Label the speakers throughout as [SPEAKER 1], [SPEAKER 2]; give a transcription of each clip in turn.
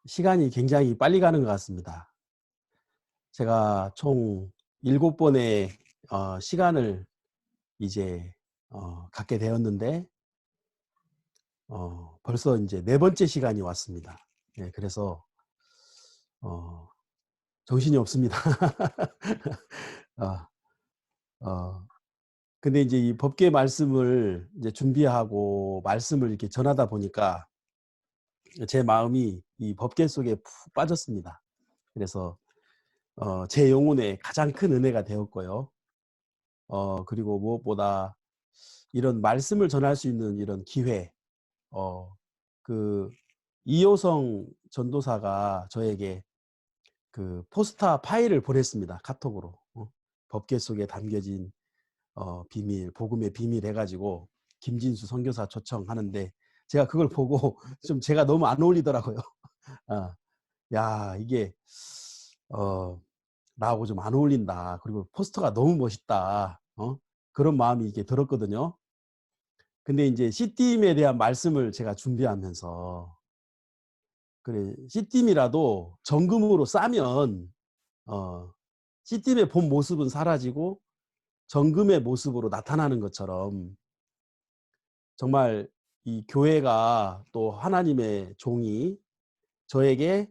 [SPEAKER 1] 시간이 굉장히 빨리 가는 것 같습니다. 제가 총 7번의 시간을 이제 갖게 되었는데 벌써 이제 4번째 시간이 왔습니다. 예, 그래서 어, 정신이 없습니다. 어, 어, 근데 이제 이 법계 말씀을 이제 준비하고 말씀을 이렇게 전하다 보니까 제 마음이 이 법계 속에 푹 빠졌습니다. 그래서 제 영혼에 가장 큰 은혜가 되었고요. 그리고 무엇보다 이런 말씀을 전할 수 있는 이런 기회, 그 이효성 전도사가 저에게 그 포스터 파일을 보냈습니다. 카톡으로. 법계 속에 담겨진 비밀, 복음의 비밀 해가지고 김진수 선교사 초청하는데 제가 그걸 보고 좀 제가 너무 안 어울리더라고요. 아, 야, 이게 나하고 좀 안 어울린다. 그리고 포스터가 너무 멋있다. 그런 마음이 이게 들었거든요. 근데 이제 C팀에 대한 말씀을 제가 준비하면서 그래, C팀이라도 정금으로 싸면 C팀의 본 모습은 사라지고 정금의 모습으로 나타나는 것처럼 정말 이 교회가 또 하나님의 종이 저에게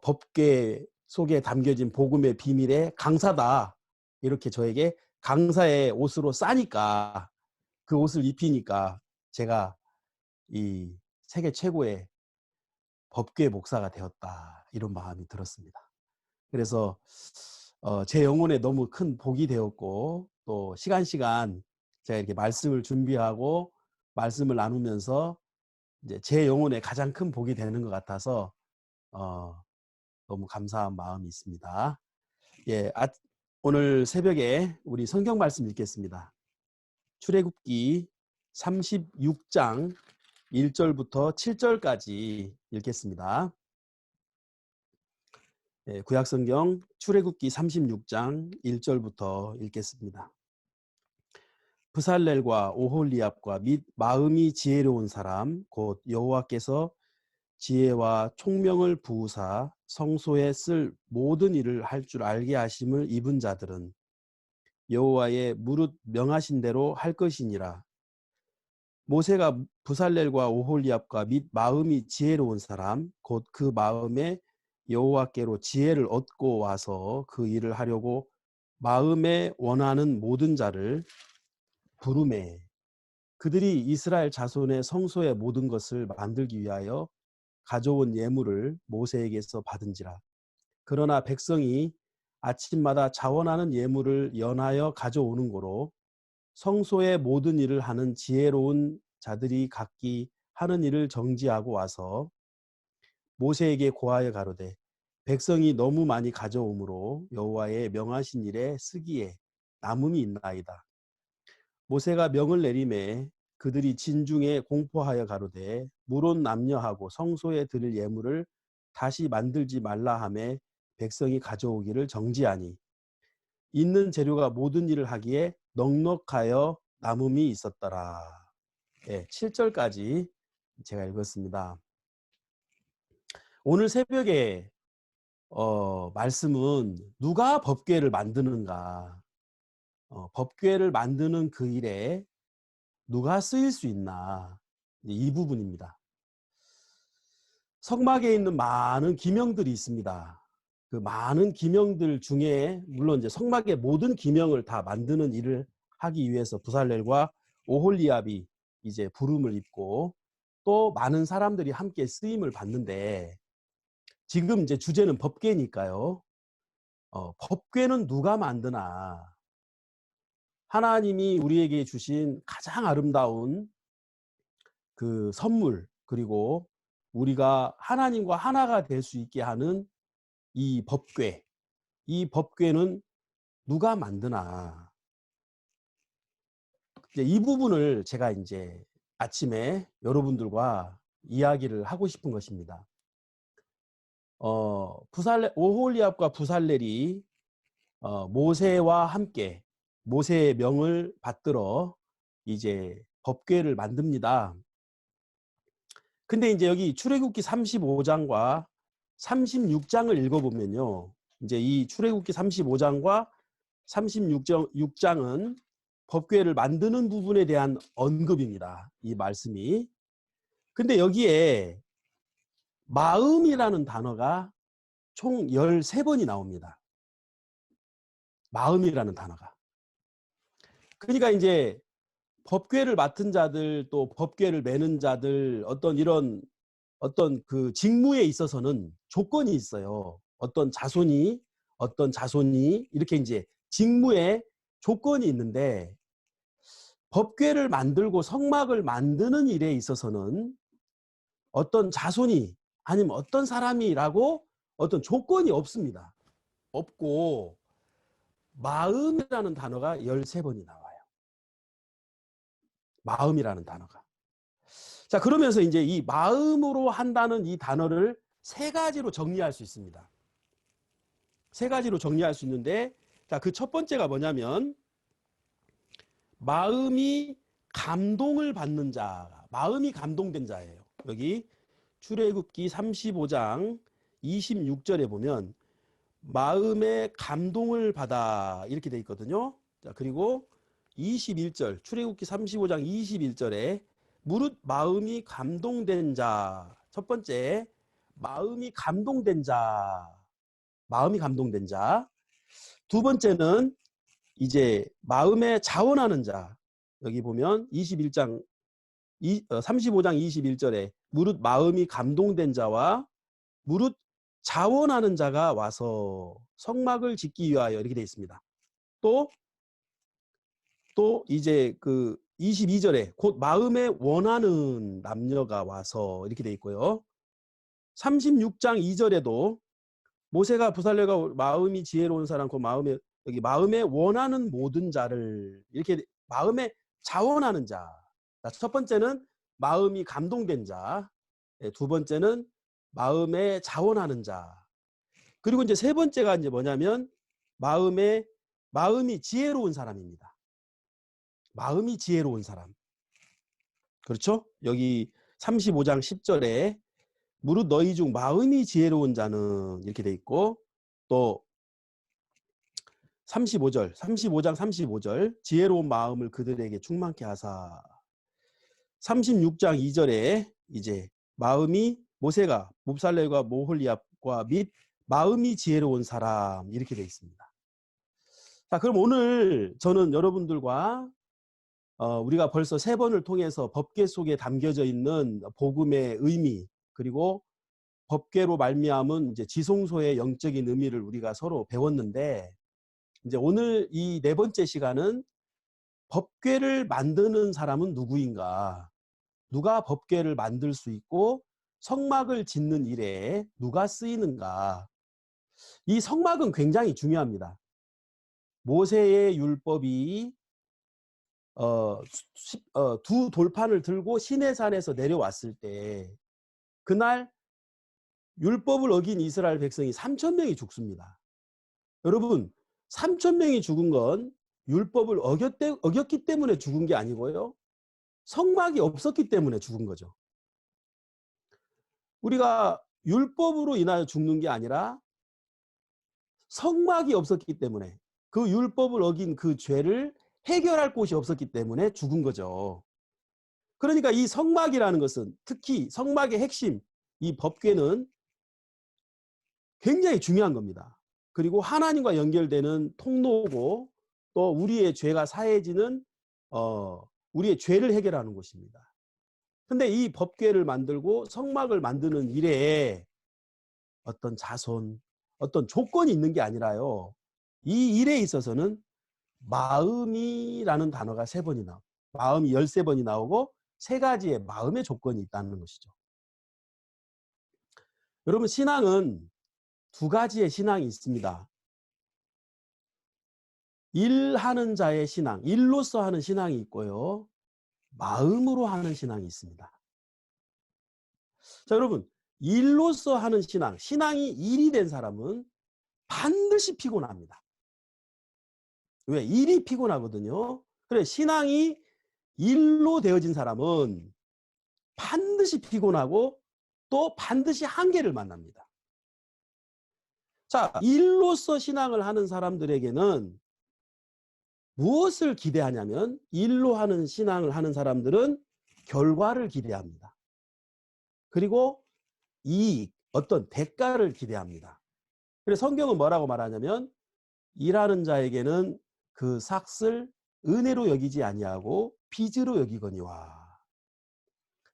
[SPEAKER 1] 법궤 속에 담겨진 복음의 비밀의 강사다. 이렇게 저에게 강사의 옷으로 싸니까 그 옷을 입히니까 제가 이 세계 최고의 법궤 목사가 되었다. 이런 마음이 들었습니다. 그래서 제 영혼에 너무 큰 복이 되었고 또 시간 제가 이렇게 말씀을 준비하고 말씀을 나누면서 이제 제 영혼에 가장 큰 복이 되는 것 같아서 너무 감사한 마음이 있습니다. 예, 오늘 새벽에 우리 성경 말씀 읽겠습니다. 출애굽기 36장 1절부터 7절까지 읽겠습니다. 예, 구약성경 출애굽기 36장 1절부터 읽겠습니다. 브살렐과 오홀리압과 및 마음이 지혜로운 사람 곧 여호와께서 지혜와 총명을 부으사 성소에 쓸 모든 일을 할 줄 알게 하심을 입은 자들은 여호와의 무릇 명하신 대로 할 것이니라. 모세가 브살렐과 오홀리압과 및 마음이 지혜로운 사람 곧 그 마음에 여호와께로 지혜를 얻고 와서 그 일을 하려고 마음에 원하는 모든 자를 부르매 그들이 이스라엘 자손의 성소의 모든 것을 만들기 위하여 가져온 예물을 모세에게서 받은지라. 그러나 백성이 아침마다 자원하는 예물을 연하여 가져오는 고로 성소의 모든 일을 하는 지혜로운 자들이 각기 하는 일을 정지하고 와서 모세에게 고하여 가로되 백성이 너무 많이 가져오므로 여호와의 명하신 일에 쓰기에 남음이 있나이다. 모세가 명을 내리매 그들이 진중에 공포하여 가로되 물온 남녀하고 성소에 드릴 예물을 다시 만들지 말라 하매 백성이 가져오기를 정지하니 있는 재료가 모든 일을 하기에 넉넉하여 남음이 있었더라. 예, 7절까지 제가 읽었습니다. 오늘 새벽에 말씀은 누가 법궤를 만드는가, 법궤를 만드는 그 일에 누가 쓰일 수 있나, 이 부분입니다. 성막에 있는 많은 기명들이 있습니다. 그 많은 기명들 중에 물론 이제 성막의 모든 기명을 다 만드는 일을 하기 위해서 브살렐과 오홀리압이 이제 부름을 입고 또 많은 사람들이 함께 쓰임을 받는데 지금 이제 주제는 법궤니까요. 법궤는 누가 만드나? 하나님이 우리에게 주신 가장 아름다운 그 선물 그리고 우리가 하나님과 하나가 될 수 있게 하는 이 법궤, 이 법궤는 누가 만드나? 이제 이 부분을 제가 이제 아침에 여러분들과 이야기를 하고 싶은 것입니다. 오홀리압과 브살렐이 모세와 함께 모세의 명을 받들어 이제 법궤를 만듭니다. 근데 이제 여기 출애굽기 35장과 36장을 읽어보면요. 이제 이 출애굽기 35장과 36장은 법궤를 만드는 부분에 대한 언급입니다. 이 말씀이. 근데 여기에 마음이라는 단어가 총 13번이 나옵니다. 마음이라는 단어가. 그러니까 이제 법궤를 맡은 자들 또 법궤를 매는 자들 어떤 그 직무에 있어서는 조건이 있어요. 어떤 자손이 이렇게 이제 직무에 조건이 있는데 법궤를 만들고 성막을 만드는 일에 있어서는 어떤 자손이 아니면 어떤 사람이라고 어떤 조건이 없습니다. 없고 마음이라는 단어가 13번이 나와요. 마음이라는 단어가. 자, 그러면서 이제 이 마음으로 한다는 이 단어를 세 가지로 정리할 수 있습니다. 세 가지로 정리할 수 있는데, 자, 그 첫 번째가 뭐냐면 마음이 감동을 받는 자, 마음이 감동된 자예요. 여기 출애굽기 35장 26절에 보면 마음에 감동을 받아 이렇게 돼 있거든요. 자, 그리고 21절 출애굽기 35장 21절에 무릇 마음이 감동된 자. 첫 번째, 마음이 감동된 자. 마음이 감동된 자. 두 번째는 이제 마음에 자원하는 자. 여기 보면 35장 21절에 무릇 마음이 감동된 자와 무릇 자원하는 자가 와서 성막을 짓기 위하여 이렇게 되어 있습니다. 또 이제 그 22절에 곧 마음에 원하는 남녀가 와서 이렇게 되어 있고요. 36장 2절에도 모세가 부살레가 마음이 지혜로운 사람 그 마음에 원하는 모든 자를 이렇게 마음에 자원하는 자. 첫 번째는 마음이 감동된 자. 두 번째는 마음에 자원하는 자. 그리고 이제 세 번째가 이제 뭐냐면 마음이 지혜로운 사람입니다. 마음이 지혜로운 사람. 그렇죠? 여기 35장 10절에 무릇 너희 중 마음이 지혜로운 자는 이렇게 돼 있고 또 35장 35절 지혜로운 마음을 그들에게 충만케 하사 36장 2절에 이제 마음이 모세가 몹살렐과 모홀리압과 및 마음이 지혜로운 사람 이렇게 돼 있습니다. 자, 그럼 오늘 저는 여러분들과 우리가 벌써 3번을 통해서 법궤 속에 담겨져 있는 복음의 의미 그리고 법궤로 말미암은 이제 지성소의 영적인 의미를 우리가 서로 배웠는데 이제 오늘 이 네 번째 시간은 법궤를 만드는 사람은 누구인가? 누가 법궤를 만들 수 있고 성막을 짓는 일에 누가 쓰이는가? 이 성막은 굉장히 중요합니다. 모세의 율법이 두 돌판을 들고 시내산에서 내려왔을 때 그날 율법을 어긴 이스라엘 백성이 3,000명이 죽습니다. 여러분 3,000명이 죽은 건 율법을 어겼기 때문에 죽은 게 아니고요. 성막이 없었기 때문에 죽은 거죠. 우리가 율법으로 인하여 죽는 게 아니라 성막이 없었기 때문에 그 율법을 어긴 그 죄를 해결할 곳이 없었기 때문에 죽은 거죠. 그러니까 이 성막이라는 것은 특히 성막의 핵심 이 법궤는 굉장히 중요한 겁니다. 그리고 하나님과 연결되는 통로고 또 우리의 죄가 사해지는 우리의 죄를 해결하는 곳입니다. 근데 이 법궤를 만들고 성막을 만드는 일에 어떤 자손, 어떤 조건이 있는 게 아니라요. 이 일에 있어서는 마음이라는 단어가 3번이 나오고 마음이 13번이 나오고 3가지의 마음의 조건이 있다는 것이죠. 여러분 신앙은 2가지의 신앙이 있습니다. 일하는 자의 신앙, 일로서 하는 신앙이 있고요. 마음으로 하는 신앙이 있습니다. 자, 여러분 일로서 하는 신앙이 일이 된 사람은 반드시 피곤합니다. 왜? 일이 피곤하거든요. 그래 신앙이 일로 되어진 사람은 반드시 피곤하고 또 반드시 한계를 만납니다. 자, 일로서 신앙을 하는 사람들에게는 무엇을 기대하냐면 일로 하는 신앙을 하는 사람들은 결과를 기대합니다. 그리고 이익, 어떤 대가를 기대합니다. 그래서 성경은 뭐라고 말하냐면 일하는 자에게는 그 삭을 은혜로 여기지 아니하고 빚으로 여기거니와.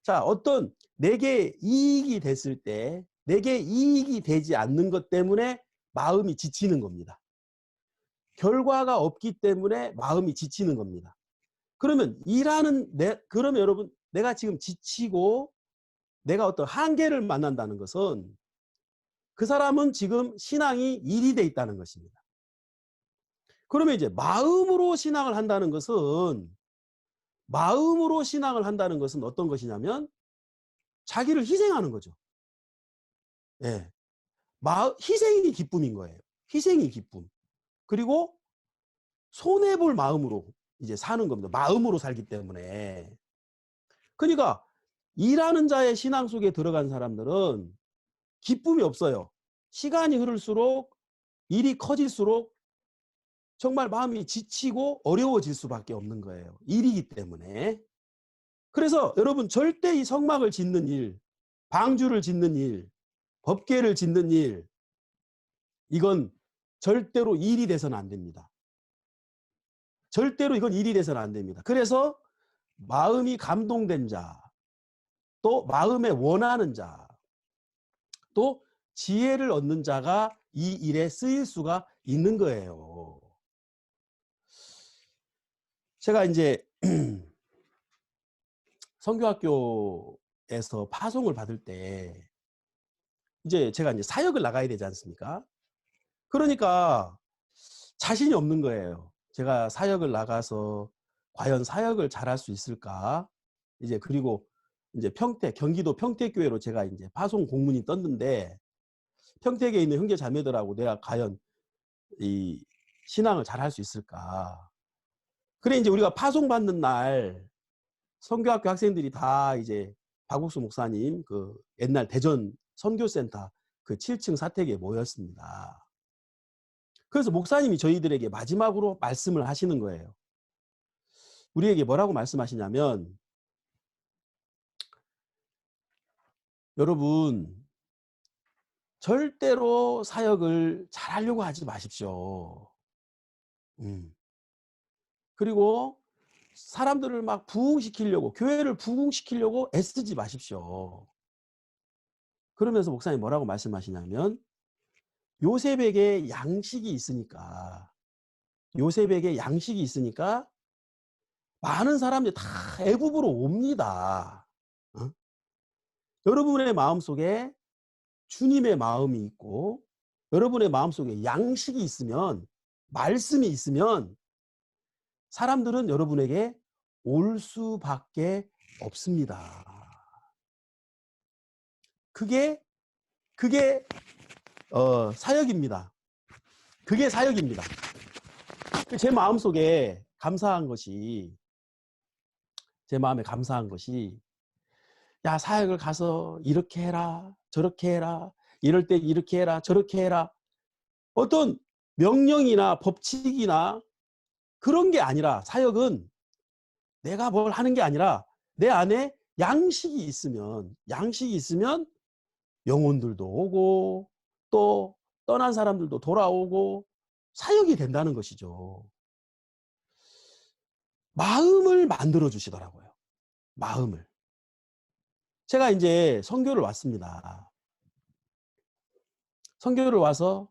[SPEAKER 1] 자, 어떤 내게 이익이 됐을 때 내게 이익이 되지 않는 것 때문에 마음이 지치는 겁니다. 결과가 없기 때문에 마음이 지치는 겁니다. 그러면 그러면 여러분, 내가 지금 지치고 내가 어떤 한계를 만난다는 것은 그 사람은 지금 신앙이 일이 돼 있다는 것입니다. 그러면 이제 마음으로 신앙을 한다는 것은 어떤 것이냐면 자기를 희생하는 거죠. 예. 희생이 기쁨인 거예요. 희생이 기쁨. 그리고 손해볼 마음으로 이제 사는 겁니다. 마음으로 살기 때문에. 그러니까 일하는 자의 신앙 속에 들어간 사람들은 기쁨이 없어요. 시간이 흐를수록 일이 커질수록 정말 마음이 지치고 어려워질 수밖에 없는 거예요. 일이기 때문에. 그래서 여러분 절대 이 성막을 짓는 일, 방주를 짓는 일, 법궤를 짓는 일, 이건 절대로 일이 돼서는 안 됩니다. 절대로 이건 일이 돼서는 안 됩니다. 그래서 마음이 감동된 자, 또 마음에 원하는 자, 또 지혜를 얻는 자가 이 일에 쓰일 수가 있는 거예요. 제가 이제 선교학교에서 파송을 받을 때 이제 제가 이제 사역을 나가야 되지 않습니까? 그러니까 자신이 없는 거예요. 제가 사역을 나가서 과연 사역을 잘할 수 있을까? 이제 그리고 이제 경기도 평택교회로 제가 이제 파송 공문이 떴는데 평택에 있는 형제 자매들하고 내가 과연 이 신앙을 잘할 수 있을까? 그래 이제 우리가 파송 받는 날 선교학교 학생들이 다 이제 박국수 목사님 그 옛날 대전 선교센터 그 7층 사택에 모였습니다. 그래서 목사님이 저희들에게 마지막으로 말씀을 하시는 거예요. 우리에게 뭐라고 말씀하시냐면 여러분 절대로 사역을 잘하려고 하지 마십시오. 그리고 사람들을 막 부흥시키려고 교회를 부흥시키려고 애쓰지 마십시오. 그러면서 목사님 뭐라고 말씀하시냐면 요셉에게 양식이 있으니까 많은 사람들이 다 애굽으로 옵니다. 어? 여러분의 마음속에 주님의 마음이 있고 여러분의 마음속에 양식이 있으면 말씀이 있으면 사람들은 여러분에게 올 수밖에 없습니다. 그게 사역입니다. 그게 사역입니다. 제 마음속에 제 마음에 감사한 것이 야 사역을 가서 이렇게 해라 저렇게 해라 이럴 때 이렇게 해라 저렇게 해라 어떤 명령이나 법칙이나 그런 게 아니라 사역은 내가 뭘 하는 게 아니라 내 안에 양식이 있으면 영혼들도 오고 또 떠난 사람들도 돌아오고 사역이 된다는 것이죠. 마음을 만들어 주시더라고요. 마음을. 제가 이제 선교를 왔습니다. 선교를 와서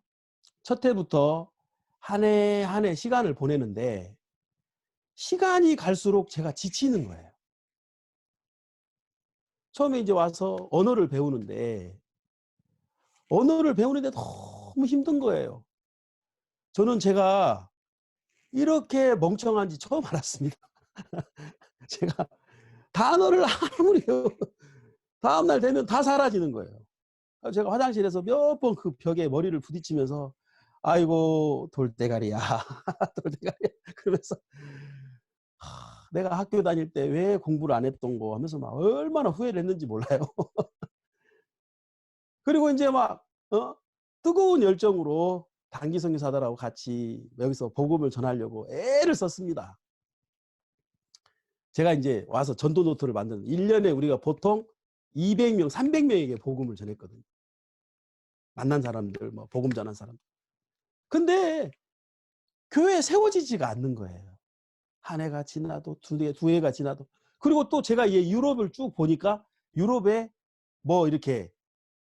[SPEAKER 1] 첫 해부터 한 해 한 해 시간을 보내는데 시간이 갈수록 제가 지치는 거예요. 처음에 이제 와서 언어를 배우는데 너무 힘든 거예요. 저는 제가 이렇게 멍청한지 처음 알았습니다. 제가 단어를 아무리 다음날 되면 다 사라지는 거예요. 제가 화장실에서 몇 번 그 벽에 머리를 부딪히면서 아이고 돌대가리야 돌대가리야 그러면서 내가 학교 다닐 때 왜 공부를 안 했던 거 하면서 막 얼마나 후회를 했는지 몰라요. 그리고 이제 막 뜨거운 열정으로 단기 선교사들하고 같이 여기서 복음을 전하려고 애를 썼습니다. 제가 이제 와서 전도 노트를 만드는 1년에 우리가 보통 200명, 300명에게 복음을 전했거든요. 만난 사람들, 뭐 복음 전한 사람들. 근데 교회에 세워지지가 않는 거예요. 한 해가 지나도 두 해가 지나도. 그리고 또 제가 유럽을 쭉 보니까 유럽에 뭐 이렇게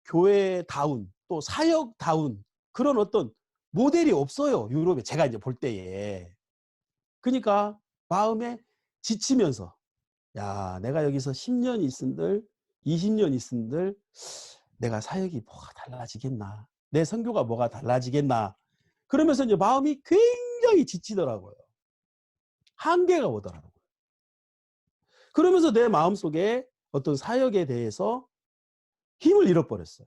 [SPEAKER 1] 교회다운 또 사역다운 그런 어떤 모델이 없어요. 유럽에 제가 이제 볼 때에. 그러니까 마음에 지치면서 야, 내가 여기서 10년 있은들 20년 있은들 내가 사역이 뭐가 달라지겠나. 내 선교가 뭐가 달라지겠나. 그러면서 이제 마음이 굉장히 지치더라고요. 한계가 오더라고요. 그러면서 내 마음속에 어떤 사역에 대해서 힘을 잃어버렸어요.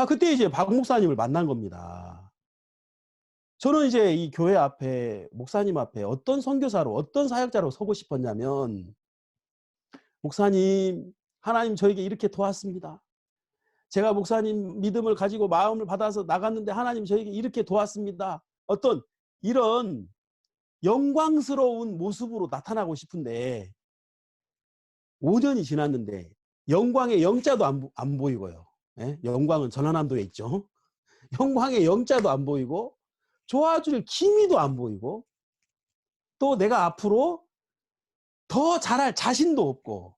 [SPEAKER 1] 그때 이제 박 목사님을 만난 겁니다. 저는 이제 이 교회 앞에, 목사님 앞에 어떤 선교사로, 어떤 사역자로 서고 싶었냐면, 목사님, 하나님 저에게 이렇게 도왔습니다. 제가 목사님 믿음을 가지고 마음을 받아서 나갔는데 하나님 저에게 이렇게 도왔습니다. 어떤 이런 영광스러운 모습으로 나타나고 싶은데 5년이 지났는데 영광의 영자도 안 보이고요. 예? 영광은 전환함도에 있죠. 영광의 영자도 안 보이고 도와줄 기미도 안 보이고 또 내가 앞으로 더 잘할 자신도 없고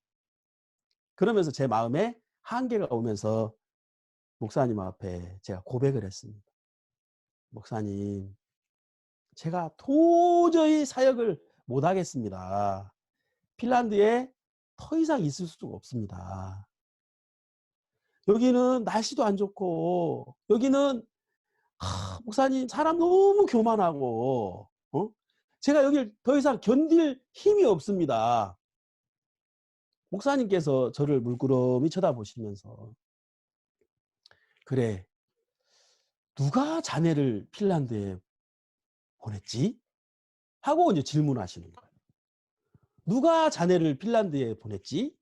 [SPEAKER 1] 그러면서 제 마음에 한계가 오면서 목사님 앞에 제가 고백을 했습니다. 목사님, 제가 도저히 사역을 못하겠습니다. 핀란드에 더 이상 있을 수가 없습니다. 여기는 날씨도 안 좋고 여기는 목사님 사람 너무 교만하고 제가 여기를 더 이상 견딜 힘이 없습니다. 목사님께서 저를 물끄러미 쳐다보시면서 그래, 누가 자네를 핀란드에 보냈지? 하고 이제 질문하시는 거예요. 누가 자네를 핀란드에 보냈지?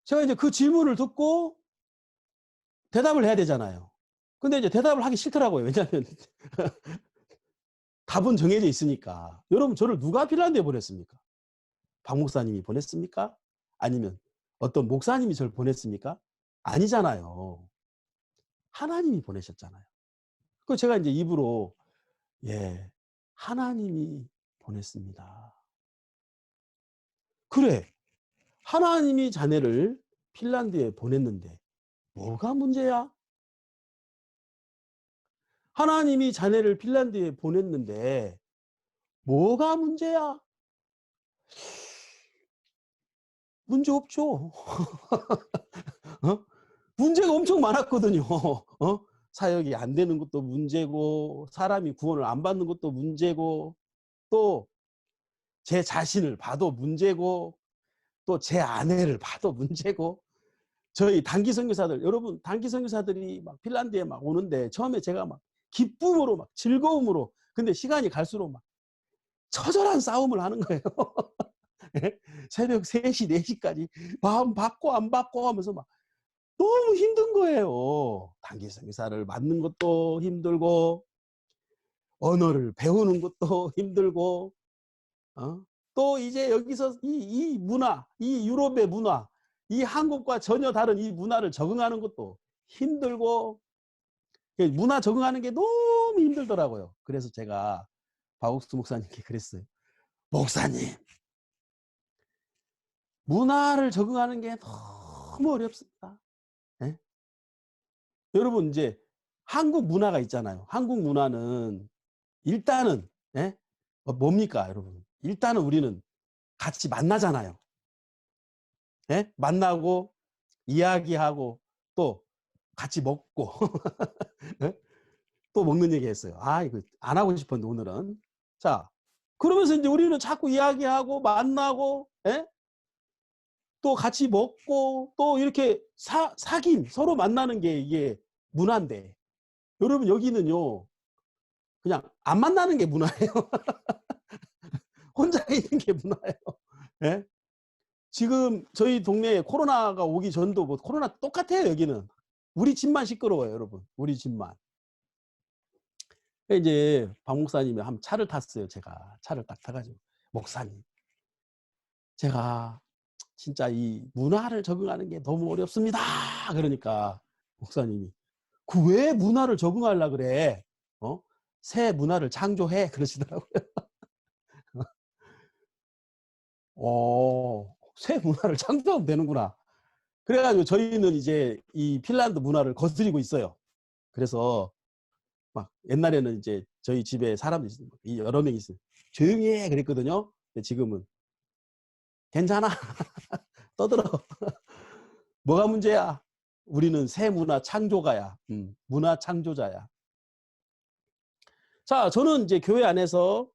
[SPEAKER 1] 제가 이제 그 질문을 듣고 대답을 해야 되잖아요. 근데 이제 대답을 하기 싫더라고요. 왜냐하면 답은 정해져 있으니까. 여러분, 저를 누가 핀란드에 보냈습니까? 박 목사님이 보냈습니까? 아니면 어떤 목사님이 저를 보냈습니까? 아니잖아요. 하나님이 보내셨잖아요. 그 제가 이제 입으로 예, 하나님이 보냈습니다. 그래, 하나님이 자네를 핀란드에 보냈는데 뭐가 문제야? 하나님이 자네를 핀란드에 보냈는데 뭐가 문제야? 문제 없죠. 문제가 엄청 많았거든요. 사역이 안 되는 것도 문제고 사람이 구원을 안 받는 것도 문제고 또 제 자신을 봐도 문제고 또 제 아내를 봐도 문제고 저희 단기 선교사들 여러분 단기 선교사들이 막 핀란드에 막 오는데 처음에 제가 막 기쁨으로 막 즐거움으로 근데 시간이 갈수록 막 처절한 싸움을 하는 거예요. 새벽 3시 4시까지 마음 받고 안 받고 하면서 막 너무 힘든 거예요. 단기 선교사를 만는 것도 힘들고 언어를 배우는 것도 힘들고 또 이제 여기서 이 문화, 이 유럽의 문화, 이 한국과 전혀 다른 이 문화를 적응하는 것도 힘들고 문화 적응하는 게 너무 힘들더라고요. 그래서 제가 박옥수 목사님께 그랬어요. 목사님, 문화를 적응하는 게 너무 어렵습니다. 네? 여러분 이제 한국 문화가 있잖아요. 한국 문화는 일단은 예? 뭡니까 여러분? 일단은 우리는 같이 만나잖아요. 예? 만나고 이야기하고 또 같이 먹고 예? 또 먹는 얘기 했어요. 이거 안 하고 싶었는데 오늘은. 자, 그러면서 이제 우리는 자꾸 이야기하고 만나고 예? 또 같이 먹고 또 이렇게 사귑 서로 만나는 게 이게 문화인데 여러분 여기는요 그냥 안 만나는 게 문화예요. 혼자 있는 게 문화예요. 예? 지금 저희 동네에 코로나가 오기 전도 뭐 코로나 똑같아요, 여기는. 우리 집만 시끄러워요, 여러분. 우리 집만. 이제 박 목사님이 한 차를 탔어요, 제가. 차를 딱 타가지고. 목사님, 제가 진짜 이 문화를 적응하는 게 너무 어렵습니다. 그러니까 목사님이 그 왜 문화를 적응하려 그래? 어? 새 문화를 창조해 그러시더라고요. 새 문화를 창조하면 되는구나. 그래가지고 저희는 이제 이 핀란드 문화를 거스리고 있어요. 그래서 막 옛날에는 이제 저희 집에 사람들이 여러 명 있어요. 조용히 해 그랬거든요. 근데 지금은 괜찮아. 떠들어. 뭐가 문제야? 우리는 새 문화 창조가야. 문화 창조자야. 자, 저는 이제 교회 안에서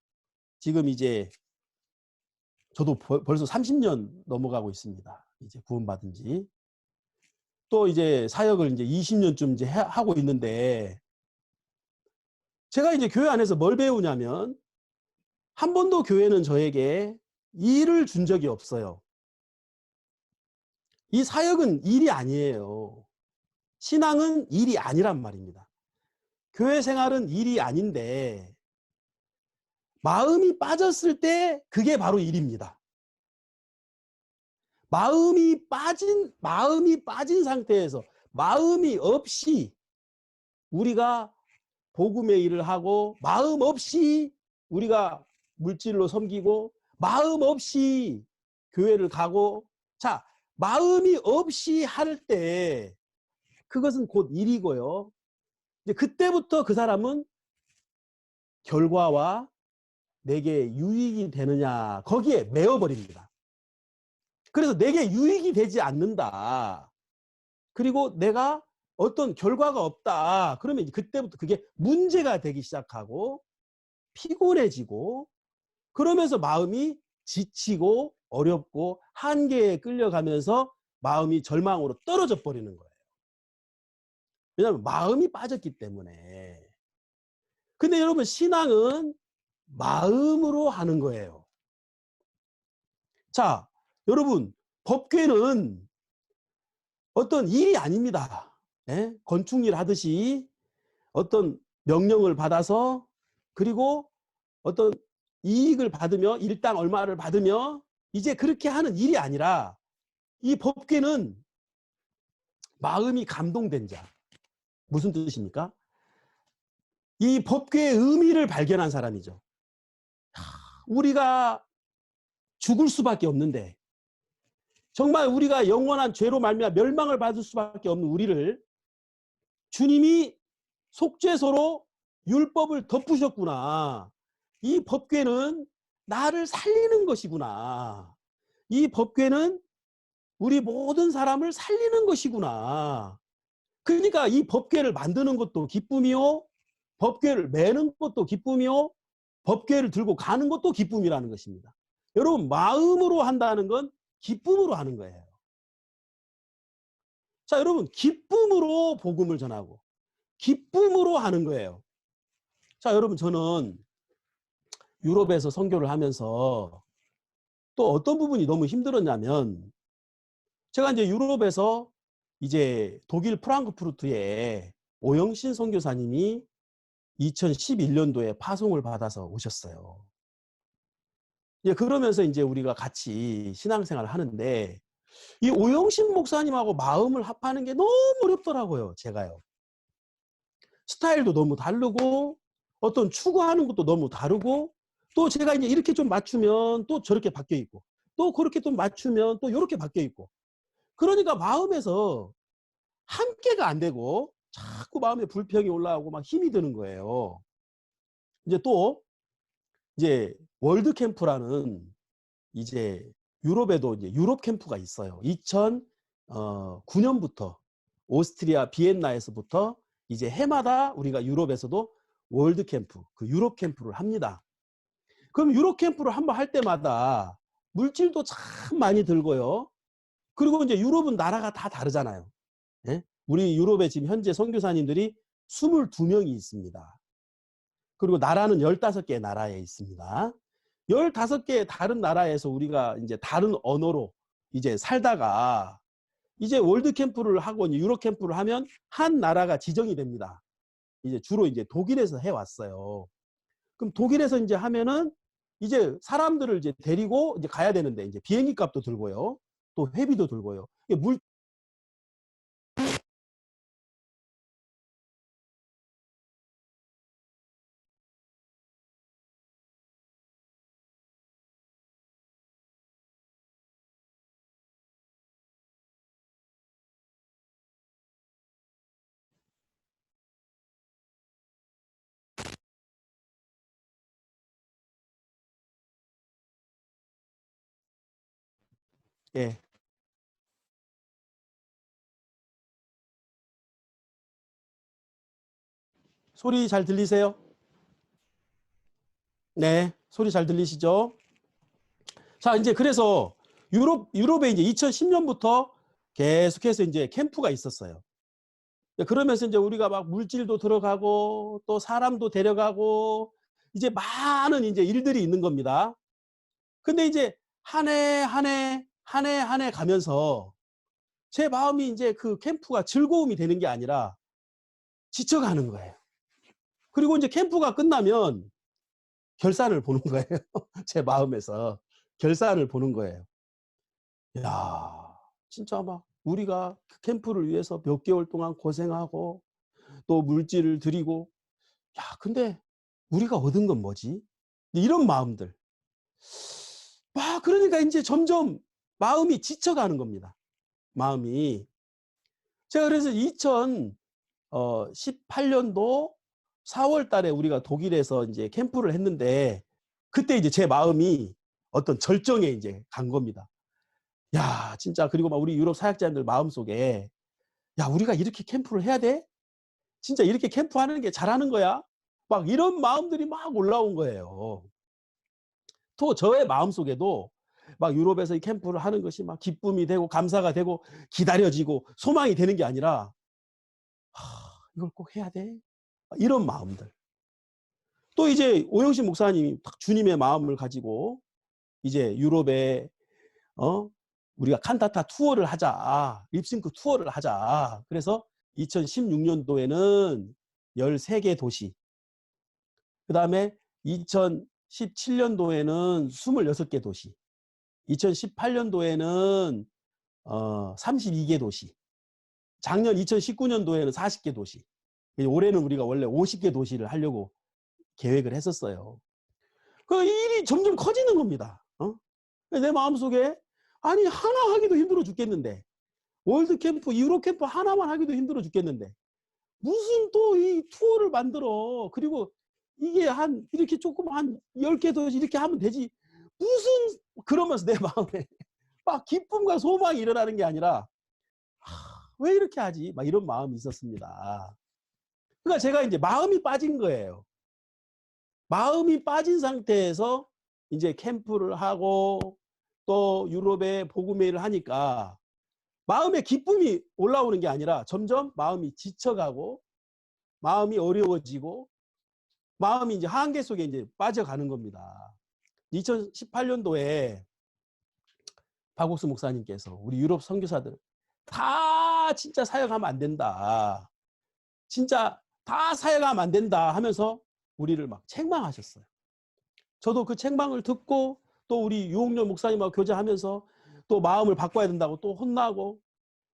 [SPEAKER 1] 지금 이제 저도 벌써 30년 넘어가고 있습니다. 이제 구원받은 지. 또 이제 사역을 이제 20년쯤 이제 하고 있는데 제가 이제 교회 안에서 뭘 배우냐면 한 번도 교회는 저에게 일을 준 적이 없어요. 이 사역은 일이 아니에요. 신앙은 일이 아니란 말입니다. 교회 생활은 일이 아닌데 마음이 빠졌을 때 그게 바로 일입니다. 마음이 빠진 상태에서 마음이 없이 우리가 복음의 일을 하고 마음 없이 우리가 물질로 섬기고 마음 없이 교회를 가고 자 마음이 없이 할 때 그것은 곧 일이고요. 이제 그때부터 그 사람은 결과와 내게 유익이 되느냐 거기에 매어버립니다. 그래서 내게 유익이 되지 않는다. 그리고 내가 어떤 결과가 없다. 그러면 그때부터 그게 문제가 되기 시작하고 피곤해지고 그러면서 마음이 지치고 어렵고 한계에 끌려가면서 마음이 절망으로 떨어져 버리는 거예요. 왜냐하면 마음이 빠졌기 때문에. 근데 여러분 신앙은 마음으로 하는 거예요. 자, 여러분 법궤는 어떤 일이 아닙니다. 예? 건축일 하듯이 어떤 명령을 받아서 그리고 어떤 이익을 받으며 일당 얼마를 받으며 이제 그렇게 하는 일이 아니라 이 법궤는 마음이 감동된 자. 무슨 뜻입니까? 이 법궤의 의미를 발견한 사람이죠. 우리가 죽을 수밖에 없는데 정말 우리가 영원한 죄로 말미암아 멸망을 받을 수밖에 없는 우리를 주님이 속죄소로 율법을 덮으셨구나. 이 법궤는 나를 살리는 것이구나. 이 법궤는 우리 모든 사람을 살리는 것이구나. 그러니까 이 법궤를 만드는 것도 기쁨이요. 법궤를 매는 것도 기쁨이요. 법궤를 들고 가는 것도 기쁨이라는 것입니다. 여러분 마음으로 한다는 건 기쁨으로 하는 거예요. 자, 여러분 기쁨으로 복음을 전하고 기쁨으로 하는 거예요. 자, 여러분 저는 유럽에서 선교를 하면서 또 어떤 부분이 너무 힘들었냐면 제가 이제 유럽에서 이제 독일 프랑크푸르트에 오영신 선교사님이 2011년도에 파송을 받아서 오셨어요. 예, 그러면서 이제 우리가 같이 신앙생활을 하는데 이 오영신 목사님하고 마음을 합하는 게 너무 어렵더라고요, 제가요. 스타일도 너무 다르고 어떤 추구하는 것도 너무 다르고 또 제가 이제 이렇게 좀 맞추면 또 저렇게 바뀌어 있고 또 그렇게 좀 맞추면 또 이렇게 바뀌어 있고 그러니까 마음에서 함께가 안 되고 자꾸 마음에 불평이 올라오고 막 힘이 드는 거예요. 이제 또 이제 월드 캠프라는 이제 유럽에도 이제 유럽 캠프가 있어요. 2009년부터 오스트리아 비엔나에서부터 이제 해마다 우리가 유럽에서도 월드 캠프, 그 유럽 캠프를 합니다. 그럼 유럽 캠프를 한번 할 때마다 물질도 참 많이 들고요. 그리고 이제 유럽은 나라가 다 다르잖아요. 예? 우리 유럽에 지금 현재 선교사님들이 22명이 있습니다. 그리고 나라는 15개 나라에 있습니다. 15개 다른 나라에서 우리가 이제 다른 언어로 이제 살다가 이제 월드 캠프를 하고 유럽 캠프를 하면 한 나라가 지정이 됩니다. 이제 주로 이제 독일에서 해왔어요. 그럼 독일에서 이제 하면은 이제 사람들을 이제 데리고 이제 가야 되는데 이제 비행기 값도 들고요. 또 회비도 들고요. 물 예. 소리 잘 들리세요? 네. 소리 잘 들리시죠? 자, 이제 그래서 유럽에 이제 2010년부터 계속해서 이제 캠프가 있었어요. 그러면서 이제 우리가 막 물질도 들어가고 또 사람도 데려가고 이제 많은 이제 일들이 있는 겁니다. 근데 이제 한 해 한 해 한 해 한 해 가면서 제 마음이 이제 그 캠프가 즐거움이 되는 게 아니라 지쳐가는 거예요. 그리고 이제 캠프가 끝나면 결산을 보는 거예요. 제 마음에서 결산을 보는 거예요. 야, 진짜 막 우리가 그 캠프를 위해서 몇 개월 동안 고생하고 또 물질을 들이고 야, 근데 우리가 얻은 건 뭐지? 이런 마음들. 막 그러니까 이제 점점 마음이 지쳐가는 겁니다. 마음이. 제가 그래서 2018년도 4월 달에 우리가 독일에서 이제 캠프를 했는데 그때 이제 제 마음이 어떤 절정에 이제 간 겁니다. 야, 진짜 그리고 막 우리 유럽 사역자들 마음속에 야, 우리가 이렇게 캠프를 해야 돼? 진짜 이렇게 캠프하는 게 잘하는 거야? 막 이런 마음들이 막 올라온 거예요. 또 저의 마음속에도 막 유럽에서 이 캠프를 하는 것이 막 기쁨이 되고 감사가 되고 기다려지고 소망이 되는 게 아니라 이걸 꼭 해야 돼? 이런 마음들. 또 이제 오영신 목사님이 주님의 마음을 가지고 이제 유럽에 우리가 칸타타 투어를 하자. 립싱크 투어를 하자. 그래서 2016년도에는 13개 도시, 그다음에 2017년도에는 26개 도시, 2018년도에는 32개 도시, 작년 2019년도에는 40개 도시. 올해는 우리가 원래 50개 도시를 하려고 계획을 했었어요. 그 일이 점점 커지는 겁니다. 내 마음속에 아니 하나 하기도 힘들어 죽겠는데 월드 캠프, 유럽 캠프 하나만 하기도 힘들어 죽겠는데 무슨 또 이 투어를 만들어. 그리고 이게 한 이렇게 조금 한 10개 더 이렇게 하면 되지. 무슨 그러면서 내 마음에 막 기쁨과 소망이 일어나는 게 아니라 왜 이렇게 하지? 막 이런 마음이 있었습니다. 그러니까 제가 이제 마음이 빠진 거예요. 마음이 빠진 상태에서 이제 캠프를 하고 또 유럽에 복음의 일을 하니까 마음에 기쁨이 올라오는 게 아니라 점점 마음이 지쳐가고 마음이 어려워지고 마음이 이제 한계 속에 이제 빠져가는 겁니다. 2018년도에 박옥수 목사님께서 우리 유럽 선교사들 다 진짜 사역하면 안 된다. 진짜 다 사역하면 안 된다 하면서 우리를 막 책망하셨어요. 저도 그 책망을 듣고 또 우리 유홍렬 목사님하고 교제하면서 또 마음을 바꿔야 된다고 또 혼나고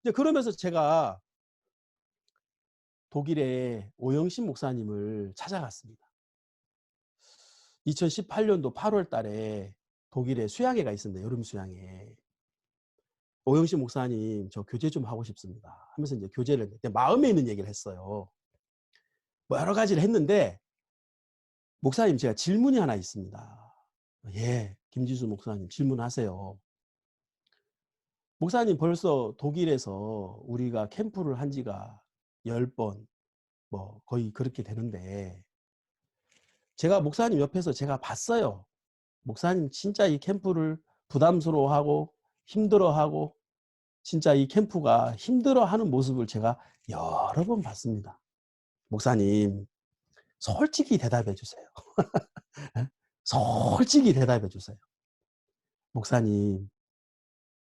[SPEAKER 1] 이제 그러면서 제가 독일의 오영신 목사님을 찾아갔습니다. 2018년도 8월 달에 독일에 수양회가 있었는데 여름 수양회. 오영신 목사님 저 교제 좀 하고 싶습니다 하면서 이제 교제를 했는데 마음에 있는 얘기를 했어요. 뭐 여러 가지를 했는데 목사님 제가 질문이 하나 있습니다. 예, 김지수 목사님 질문하세요. 목사님 벌써 독일에서 우리가 캠프를 한 지가 10번 뭐 거의 그렇게 되는데 제가 목사님 옆에서 제가 봤어요. 목사님 진짜 이 캠프를 부담스러워하고 힘들어하고 진짜 이 캠프가 힘들어하는 모습을 제가 여러 번 봤습니다. 목사님 솔직히 대답해 주세요. 솔직히 대답해 주세요. 목사님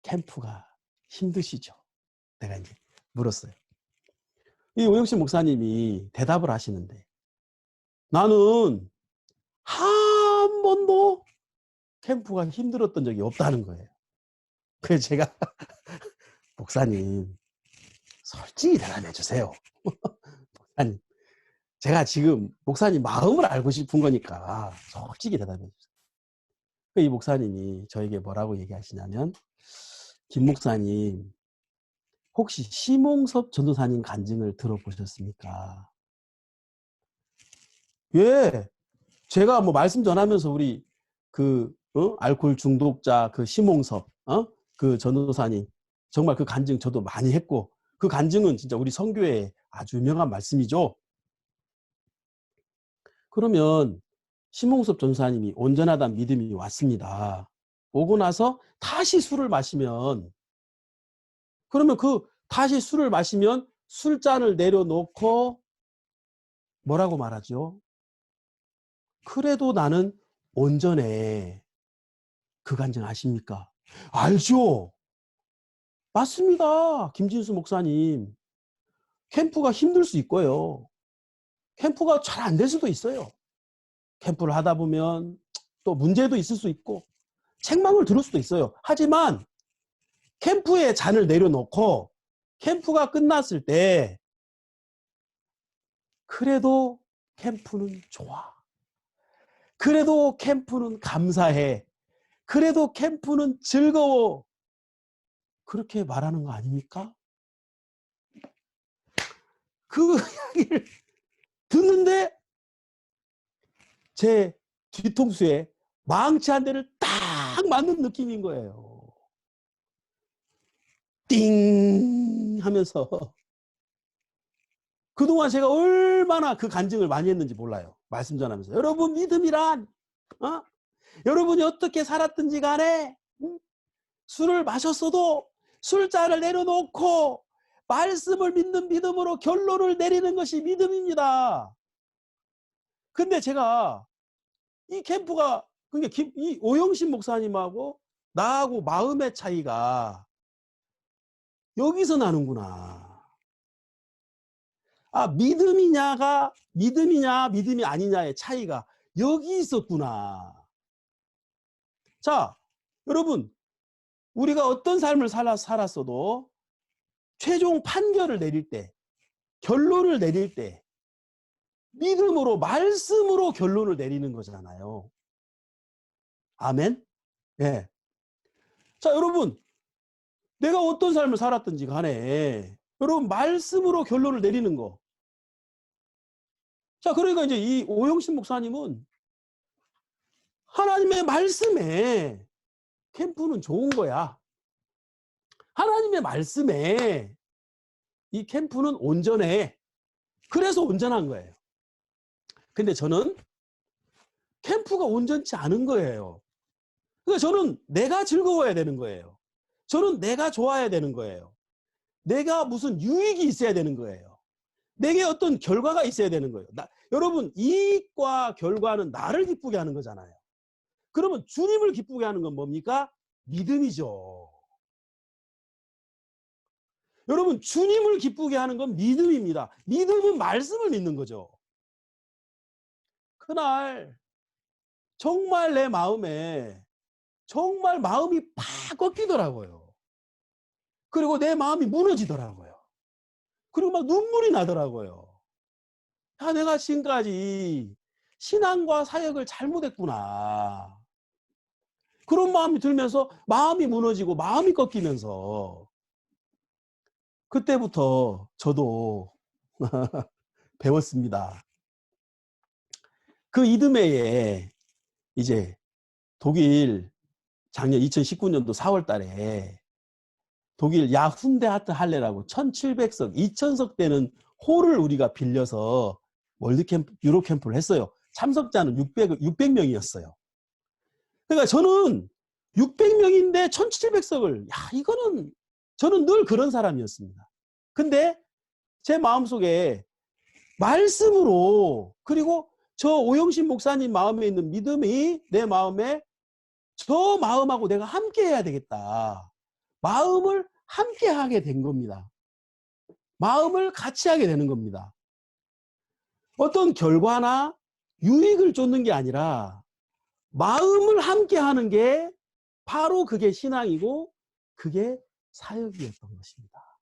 [SPEAKER 1] 캠프가 힘드시죠? 내가 이제 물었어요. 이 오영신 목사님이 대답을 하시는데 나는 한 번도 캠프가 힘들었던 적이 없다는 거예요. 그래서 제가 목사님 솔직히 대답해 주세요. 목사님 제가 지금 목사님 마음을 알고 싶은 거니까 솔직히 대답해 주세요. 이 목사님이 저에게 뭐라고 얘기하시냐면 김 목사님 혹시 심홍섭 전도사님 간증을 들어보셨습니까? 예, 제가 뭐 말씀 전하면서 우리 알코올 중독자 그 심홍섭 그 전도사님 정말 그 간증 저도 많이 했고 그 간증은 진짜 우리 선교에 아주 유명한 말씀이죠. 그러면 심홍섭 전도사님이 온전하다는 믿음이 왔습니다. 오고 나서 다시 술을 마시면 그러면 다시 술을 마시면 술잔을 내려놓고 뭐라고 말하죠? 그래도 나는 온전해. 그 간증 아십니까? 알죠? 맞습니다. 김진수 목사님. 캠프가 힘들 수 있고요. 캠프가 잘 안 될 수도 있어요. 캠프를 하다 보면 또 문제도 있을 수 있고 책망을 들을 수도 있어요. 하지만 캠프의 잔을 내려놓고 캠프가 끝났을 때 그래도 캠프는 좋아. 그래도 캠프는 감사해. 그래도 캠프는 즐거워. 그렇게 말하는 거 아닙니까? 그 이야기를 듣는데 제 뒤통수에 망치 한 대를 딱 맞는 느낌인 거예요. 띵 하면서 그동안 제가 얼마나 그 간증을 많이 했는지 몰라요. 말씀 전하면서. 여러분 믿음이란 여러분이 어떻게 살았든지 간에 술을 마셨어도 술잔을 내려놓고 말씀을 믿는 믿음으로 결론을 내리는 것이 믿음입니다. 근데 제가 이 캠프가 그러니까 이 오영신 목사님하고 나하고 마음의 차이가 여기서 나는구나. 믿음이냐 믿음이 아니냐의 차이가 여기 있었구나. 자, 여러분 우리가 어떤 삶을 살았어도 최종 판결을 내릴 때 결론을 내릴 때 믿음으로 말씀으로 결론을 내리는 거잖아요. 아멘? 예. 자, 여러분 내가 어떤 삶을 살았든지 간에 여러분 말씀으로 결론을 내리는 거. 자, 그러니까 이제 이 오영신 목사님은 하나님의 말씀에 캠프는 좋은 거야. 하나님의 말씀에 이 캠프는 온전해. 그래서 온전한 거예요. 근데 저는 캠프가 온전치 않은 거예요. 그러니까 저는 내가 즐거워야 되는 거예요. 저는 내가 좋아야 되는 거예요. 내가 무슨 유익이 있어야 되는 거예요. 내게 어떤 결과가 있어야 되는 거예요. 여러분 이익과 결과는 나를 기쁘게 하는 거잖아요. 그러면 주님을 기쁘게 하는 건 뭡니까? 믿음이죠. 여러분 주님을 기쁘게 하는 건 믿음입니다. 믿음은 말씀을 믿는 거죠. 그날 정말 내 마음에 정말 마음이 팍 꺾이더라고요. 그리고 내 마음이 무너지더라고요. 그리고 막 눈물이 나더라고요. 내가 지금까지 신앙과 사역을 잘못했구나. 그런 마음이 들면서 마음이 무너지고 마음이 꺾이면서 그때부터 저도 배웠습니다. 그 이듬해에 이제 독일 작년 2019년도 4월 달에 독일 야훈데 할레라고 1700석, 2000석 되는 홀을 우리가 빌려서 월드캠프, 유로캠프를 했어요. 참석자는 600명이었어요. 그러니까 저는 600명인데 1700석을, 이거는 저는 늘 그런 사람이었습니다. 근데 제 마음속에 말씀으로 그리고 저 오영신 목사님 마음에 있는 믿음이 내 마음에 저 마음하고 내가 함께 해야 되겠다. 마음을 함께 하게 된 겁니다. 마음을 같이 하게 되는 겁니다. 어떤 결과나 유익을 쫓는 게 아니라 마음을 함께 하는 게 바로 그게 신앙이고 그게 사역이었던 것입니다.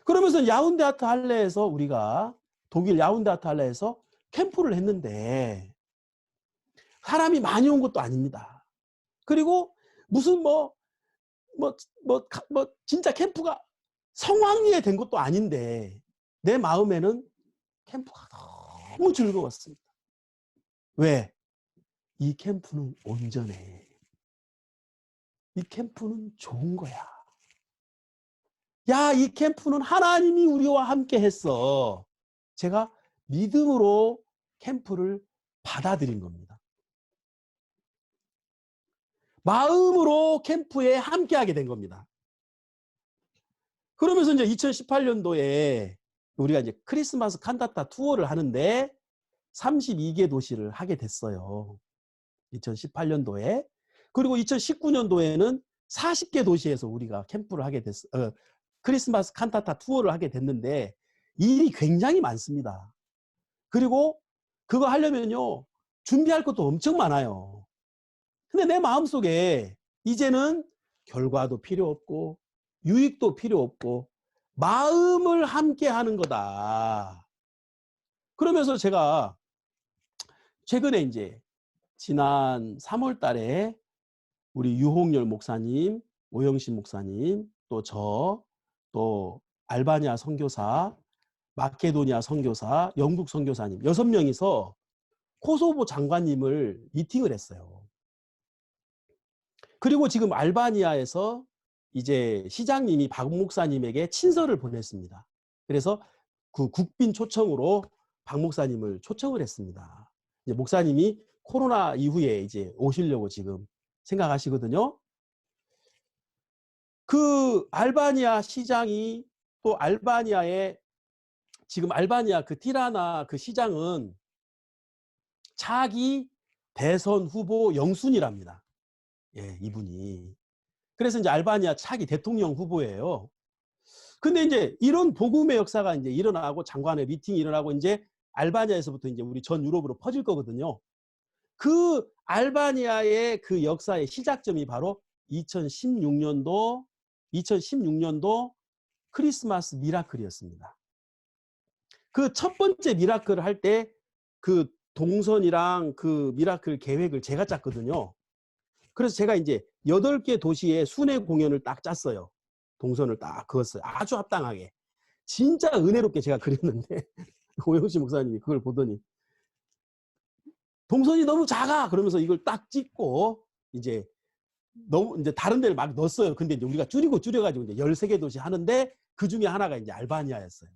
[SPEAKER 1] 그러면서 야운데 아트 할레에서 우리가 독일 야운데 아트 할레에서 캠프를 했는데 사람이 많이 온 것도 아닙니다. 그리고 무슨 진짜 캠프가 성황리에 된 것도 아닌데 내 마음에는 캠프가 너무 즐거웠습니다. 왜? 이 캠프는 온전해. 이 캠프는 좋은 거야. 야, 이 캠프는 하나님이 우리와 함께 했어. 제가 믿음으로 캠프를 받아들인 겁니다. 마음으로 캠프에 함께하게 된 겁니다. 그러면서 이제 2018년도에 우리가 이제 크리스마스 칸타타 투어를 하는데 32개 도시를 하게 됐어요. 2018년도에. 그리고 2019년도에는 40개 도시에서 우리가 캠프를 하게 됐어요. 크리스마스 칸타타 투어를 하게 됐는데 일이 굉장히 많습니다. 그리고 그거 하려면요. 준비할 것도 엄청 많아요. 근데 내 마음속에 이제는 결과도 필요 없고 유익도 필요 없고 마음을 함께 하는 거다. 그러면서 제가 최근에 이제 지난 3월 달에 우리 유홍열 목사님, 오영신 목사님, 또 알바니아 선교사, 마케도니아 선교사, 영국 선교사님 6명이서 코소보 장관님을 미팅을 했어요. 그리고 지금 알바니아에서 이제 시장님이 박 목사님에게 친서를 보냈습니다. 그래서 그 국빈 초청으로 박 목사님을 초청을 했습니다. 이제 목사님이 코로나 이후에 이제 오시려고 지금 생각하시거든요. 그 알바니아 시장이 또 지금 알바니아 그 티라나 그 시장은 차기 대선 후보 영순이랍니다. 예, 이분이. 그래서 이제 알바니아 차기 대통령 후보예요. 근데 이제 이런 복음의 역사가 이제 일어나고 장관의 미팅이 일어나고 이제 알바니아에서부터 이제 우리 전 유럽으로 퍼질 거거든요. 그 알바니아의 그 역사의 시작점이 바로 2016년도 크리스마스 미라클이었습니다. 그 첫 번째 미라클을 할 때 그 동선이랑 그 미라클 계획을 제가 짰거든요. 그래서 제가 이제 8개 도시의 순회 공연을 딱 짰어요. 동선을 딱 그었어요. 아주 합당하게. 진짜 은혜롭게 제가 그렸는데 오영신 목사님이 그걸 보더니 동선이 너무 작아 그러면서 이걸 딱 찍고 이제 너무 이제 다른 데를 막 넣었어요. 근데 이제 우리가 줄여가지고 이제 13개 도시 하는데 그 중에 하나가 이제 알바니아였어요.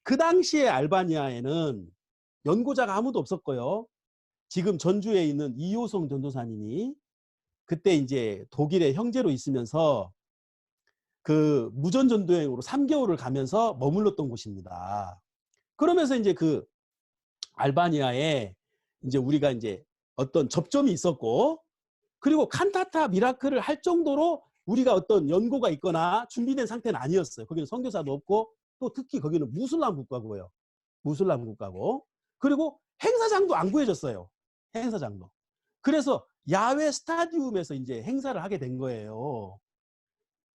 [SPEAKER 1] 그 당시에 알바니아에는 연고자가 아무도 없었고요. 지금 전주에 있는 이효성 전도사님이 그때 이제 독일의 형제로 있으면서 그 무전 전도여행으로 3개월을 가면서 머물렀던 곳입니다. 그러면서 이제 그 알바니아에 이제 우리가 이제 어떤 접점이 있었고 그리고 칸타타 미라클을 할 정도로 우리가 어떤 연고가 있거나 준비된 상태는 아니었어요. 거기는 선교사도 없고 또 특히 거기는 무슬람 국가고요. 무슬람 국가고 그리고 행사장도 안 구해졌어요. 행사장도. 그래서 야외 스타디움에서 이제 행사를 하게 된 거예요.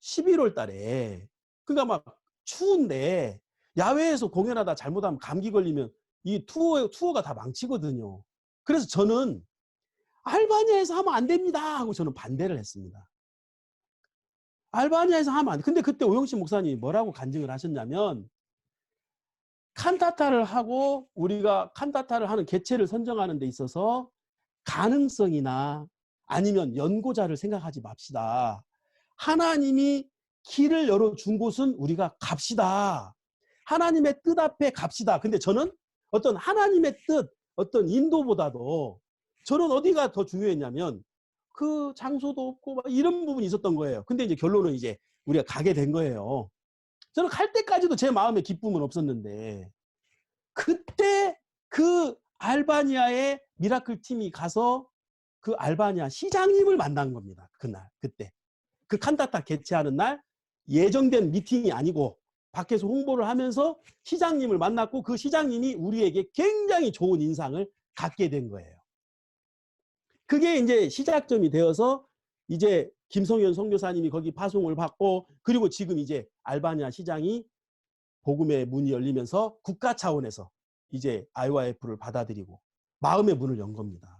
[SPEAKER 1] 11월 달에. 그러니까 막 추운데 야외에서 공연하다 잘못하면 감기 걸리면 이 투어가 다 망치거든요. 그래서 저는 알바니아에서 하면 안 됩니다 하고 저는 반대를 했습니다. 알바니아에서 하면 안 돼. 근데 그때 오영신 목사님이 뭐라고 간증을 하셨냐면 칸타타를 하고 우리가 칸타타를 하는 개체를 선정하는 데 있어서 가능성이나 아니면 연고자를 생각하지 맙시다. 하나님이 길을 열어준 곳은 우리가 갑시다. 하나님의 뜻 앞에 갑시다. 근데 저는 어떤 하나님의 뜻, 어떤 인도보다도 저는 어디가 더 중요했냐면 그 장소도 없고 막 이런 부분이 있었던 거예요. 근데 이제 결론은 이제 우리가 가게 된 거예요. 저는 갈 때까지도 제 마음에 기쁨은 없었는데 그때 그 알바니아의 미라클 팀이 가서 그 알바니아 시장님을 만난 겁니다. 그날 그때. 그 칸타타 개최하는 날 예정된 미팅이 아니고 밖에서 홍보를 하면서 시장님을 만났고 그 시장님이 우리에게 굉장히 좋은 인상을 갖게 된 거예요. 그게 이제 시작점이 되어서 이제 김성현 선교사님이 거기 파송을 받고 그리고 지금 이제 알바니아 시장이 복음의 문이 열리면서 국가 차원에서 이제 IYF를 받아들이고 마음의 문을 연 겁니다.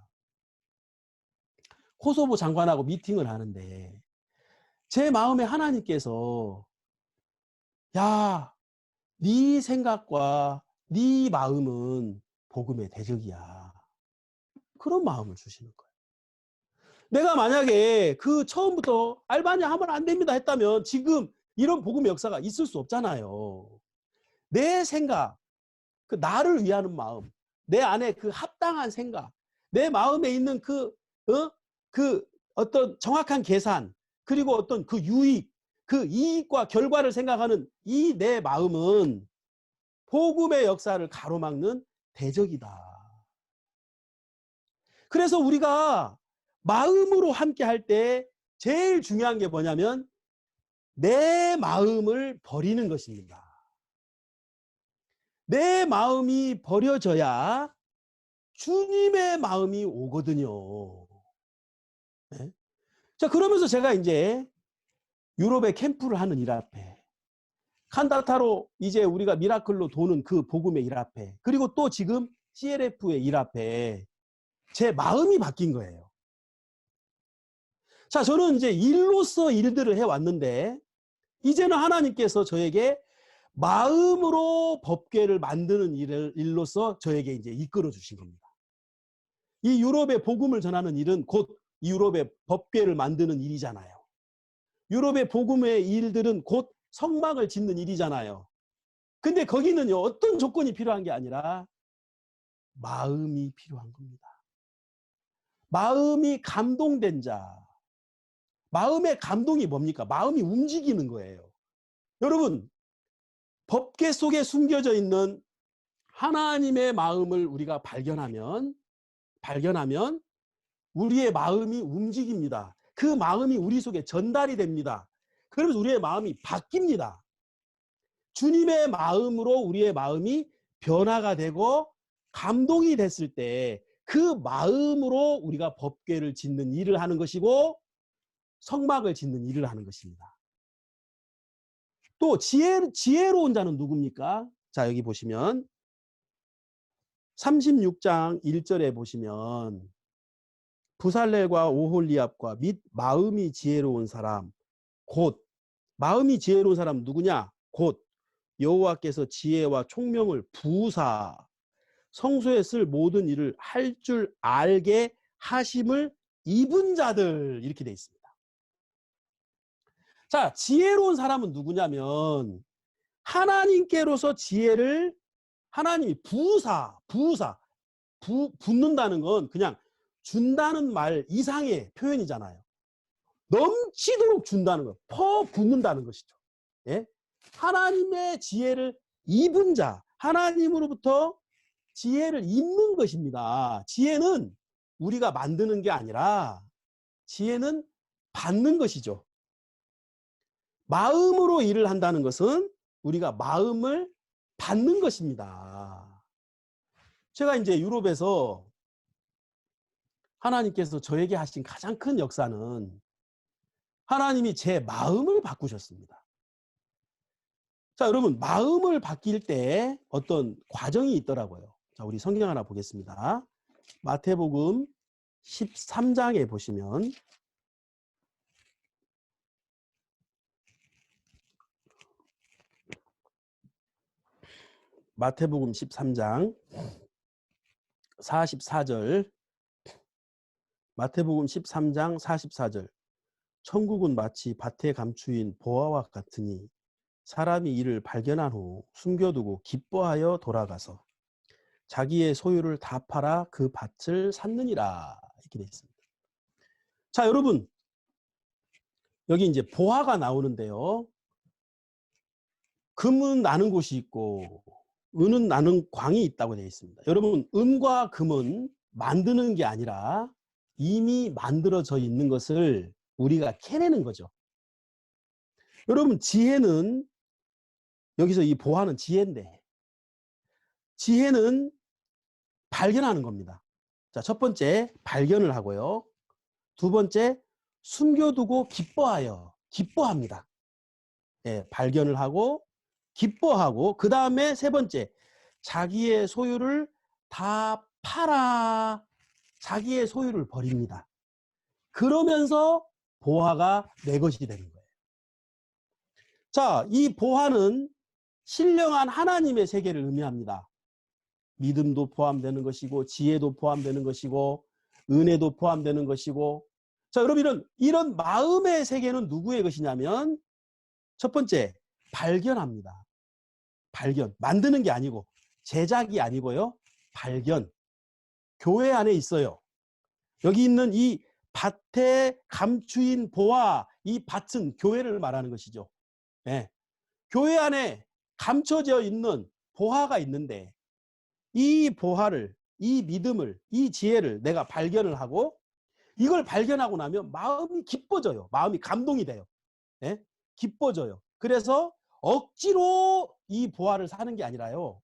[SPEAKER 1] 코소보 장관하고 미팅을 하는데 제 마음에 하나님께서 야, 네 생각과 네 마음은 복음의 대적이야. 그런 마음을 주시는 거예요. 내가 만약에 그 처음부터 알바니아 하면 안 됩니다 했다면 지금 이런 복음의 역사가 있을 수 없잖아요. 내 생각, 그 나를 위하는 마음, 내 안에 그 합당한 생각, 내 마음에 있는 그 어떤 정확한 계산, 그리고 어떤 그 유익, 그 이익과 결과를 생각하는 이 내 마음은 복음의 역사를 가로막는 대적이다. 그래서 우리가 마음으로 함께 할 때 제일 중요한 게 뭐냐면 내 마음을 버리는 것입니다. 내 마음이 버려져야 주님의 마음이 오거든요. 네? 자, 그러면서 제가 이제 유럽에 캠프를 하는 일 앞에 칸다타로 이제 우리가 미라클로 도는 그 복음의 일 앞에 그리고 또 지금 CLF의 일 앞에 제 마음이 바뀐 거예요. 자, 저는 이제 일로서 일들을 해왔는데 이제는 하나님께서 저에게 마음으로 법궤를 만드는 일로서 저에게 이제 이끌어 주신 겁니다. 이 유럽의 복음을 전하는 일은 곧 유럽의 법궤를 만드는 일이잖아요. 유럽의 복음의 일들은 곧 성막을 짓는 일이잖아요. 근데 거기는요, 어떤 조건이 필요한 게 아니라 마음이 필요한 겁니다. 마음이 감동된 자. 마음의 감동이 뭡니까? 마음이 움직이는 거예요. 여러분, 법궤 속에 숨겨져 있는 하나님의 마음을 우리가 발견하면 우리의 마음이 움직입니다. 그 마음이 우리 속에 전달이 됩니다. 그러면서 우리의 마음이 바뀝니다. 주님의 마음으로 우리의 마음이 변화가 되고 감동이 됐을 때 그 마음으로 우리가 법궤를 짓는 일을 하는 것이고 성막을 짓는 일을 하는 것입니다. 또 지혜로운 자는 누굽니까? 자, 여기 보시면 36장 1절에 보시면 부살렐과 오홀리압과 및 마음이 지혜로운 사람 곧 마음이 지혜로운 사람 누구냐? 곧 여호와께서 지혜와 총명을 부으사 성소에 쓸 모든 일을 할 줄 알게 하심을 입은 자들 이렇게 돼 있습니다. 자, 지혜로운 사람은 누구냐면 하나님께로서 지혜를 하나님이 붓는다는 건 그냥 준다는 말 이상의 표현이잖아요. 넘치도록 준다는 거, 붓는다는 것이죠. 예? 하나님의 지혜를 입은 자, 하나님으로부터 지혜를 입는 것입니다. 지혜는 우리가 만드는 게 아니라 지혜는 받는 것이죠. 마음으로 일을 한다는 것은 우리가 마음을 받는 것입니다. 제가 이제 유럽에서 하나님께서 저에게 하신 가장 큰 역사는 하나님이 제 마음을 바꾸셨습니다. 자, 여러분, 마음을 바뀔 때 어떤 과정이 있더라고요. 자, 우리 성경 하나 보겠습니다. 마태복음 13장에 보시면 마태복음 13장 44절 마태복음 13장 44절 천국은 마치 밭에 감추인 보화와 같으니 사람이 이를 발견한 후 숨겨두고 기뻐하여 돌아가서 자기의 소유를 다 팔아 그 밭을 샀느니라 이렇게 되어 있습니다. 자, 여러분, 여기 이제 보화가 나오는데요. 금은 나는 곳이 있고 은은 나는 광이 있다고 되어 있습니다. 여러분, 은과 금은 만드는 게 아니라 이미 만들어져 있는 것을 우리가 캐내는 거죠. 여러분, 지혜는, 여기서 이 보화는 지혜인데, 지혜는 발견하는 겁니다. 자, 첫 번째, 발견을 하고요. 두 번째, 숨겨두고 기뻐합니다. 예, 발견을 하고, 기뻐하고, 그 다음에 세 번째, 자기의 소유를 다 팔아 자기의 소유를 버립니다. 그러면서 보화가 내 것이 되는 거예요. 자, 이 보화는 신령한 하나님의 세계를 의미합니다. 믿음도 포함되는 것이고, 지혜도 포함되는 것이고, 은혜도 포함되는 것이고. 자, 여러분, 이런 마음의 세계는 누구의 것이냐면, 첫 번째, 발견합니다. 발견. 만드는 게 아니고, 제작이 아니고요. 발견. 교회 안에 있어요. 여기 있는 이 밭에 감추인 보화, 이 밭은 교회를 말하는 것이죠. 네. 교회 안에 감춰져 있는 보화가 있는데, 이 보화를, 이 믿음을, 이 지혜를 내가 발견을 하고, 이걸 발견하고 나면 마음이 기뻐져요. 마음이 감동이 돼요. 네? 기뻐져요. 그래서 억지로 이 보화를 사는 게 아니라요.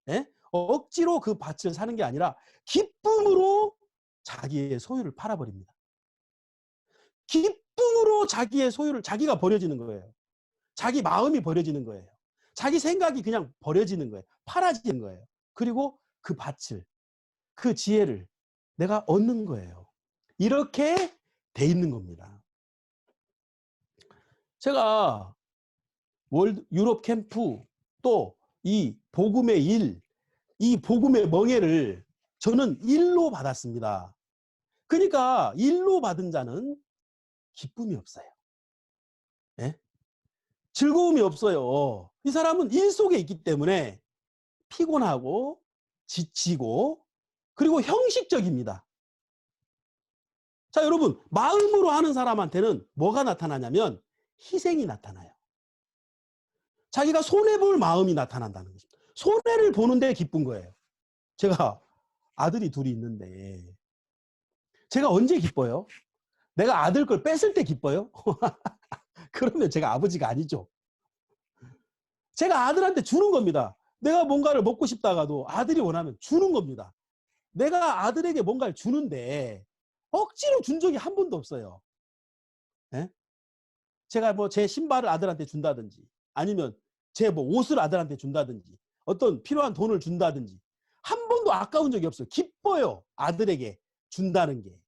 [SPEAKER 1] 네? 억지로 그 밭을 사는 게 아니라 기쁨으로 자기의 소유를 팔아버립니다. 기쁨으로 자기의 소유를, 자기가 버려지는 거예요. 자기 마음이 버려지는 거예요. 자기 생각이 그냥 버려지는 거예요. 팔아지는 거예요. 그리고 그 밭을, 그 지혜를 내가 얻는 거예요. 이렇게 돼 있는 겁니다. 제가 유럽 캠프, 또 이 복음의 일, 이 복음의 멍에를 저는 일로 받았습니다. 그러니까 일로 받은 자는 기쁨이 없어요. 네? 즐거움이 없어요. 이 사람은 일 속에 있기 때문에 피곤하고 지치고, 그리고 형식적입니다. 자, 여러분, 마음으로 하는 사람한테는 뭐가 나타나냐면 희생이 나타나요. 자기가 손해볼 마음이 나타난다는 것입니다. 손해를 보는데 기쁜 거예요. 제가 아들이 둘이 있는데 제가 언제 기뻐요? 내가 아들 걸 뺏을 때 기뻐요? 그러면 제가 아버지가 아니죠. 제가 아들한테 주는 겁니다. 내가 뭔가를 먹고 싶다가도 아들이 원하면 주는 겁니다. 내가 아들에게 뭔가를 주는데 억지로 준 적이 한 번도 없어요. 네? 제가 뭐 제 신발을 아들한테 준다든지, 아니면 제 뭐 옷을 아들한테 준다든지, 어떤 필요한 돈을 준다든지 한 번도 아까운 적이 없어요. 기뻐요. 아들에게 준다는 게.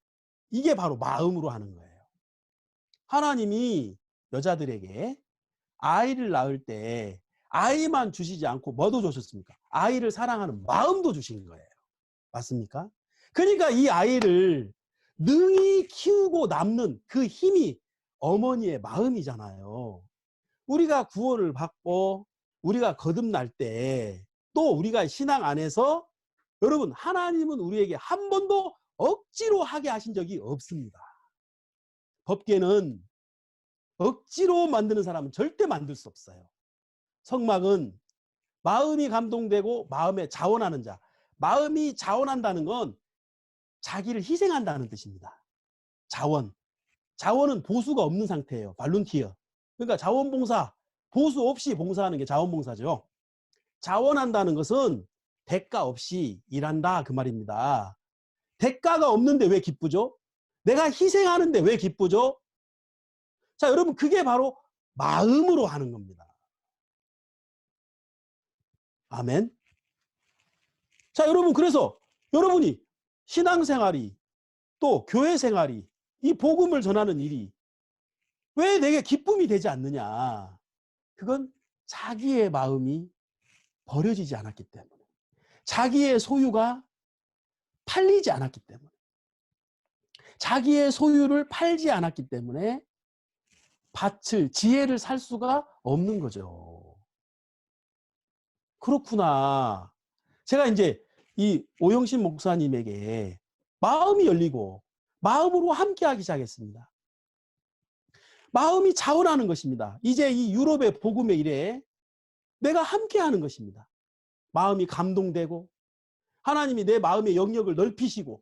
[SPEAKER 1] 이게 바로 마음으로 하는 거예요. 하나님이 여자들에게 아이를 낳을 때 아이만 주시지 않고 뭐도 주셨습니까? 아이를 사랑하는 마음도 주신 거예요. 맞습니까? 그러니까 이 아이를 능히 키우고 남는 그 힘이 어머니의 마음이잖아요. 우리가 구원을 받고 우리가 거듭날 때, 또 우리가 신앙 안에서, 여러분, 하나님은 우리에게 한 번도 억지로 하게 하신 적이 없습니다. 법궤는 억지로 만드는 사람은 절대 만들 수 없어요. 성막은 마음이 감동되고 마음에 자원하는 자. 마음이 자원한다는 건 자기를 희생한다는 뜻입니다. 자원. 자원은 보수가 없는 상태예요. 발룬티어. 그러니까 자원봉사, 보수 없이 봉사하는 게 자원봉사죠. 자원한다는 것은 대가 없이 일한다, 그 말입니다. 대가가 없는데 왜 기쁘죠? 내가 희생하는데 왜 기쁘죠? 자, 여러분, 그게 바로 마음으로 하는 겁니다. 아멘. 자, 여러분, 그래서 여러분이 신앙생활이, 또 교회생활이, 이 복음을 전하는 일이 왜 내게 기쁨이 되지 않느냐? 그건 자기의 마음이 버려지지 않았기 때문에, 자기의 소유가 팔리지 않았기 때문에, 자기의 소유를 팔지 않았기 때문에 밭을, 지혜를 살 수가 없는 거죠. 그렇구나. 제가 이제 이 오영신 목사님에게 마음이 열리고 마음으로 함께하기 시작했습니다. 마음이 자원하는 것입니다. 이제 이 유럽의 복음의 일에 내가 함께하는 것입니다. 마음이 감동되고, 하나님이 내 마음의 영역을 넓히시고,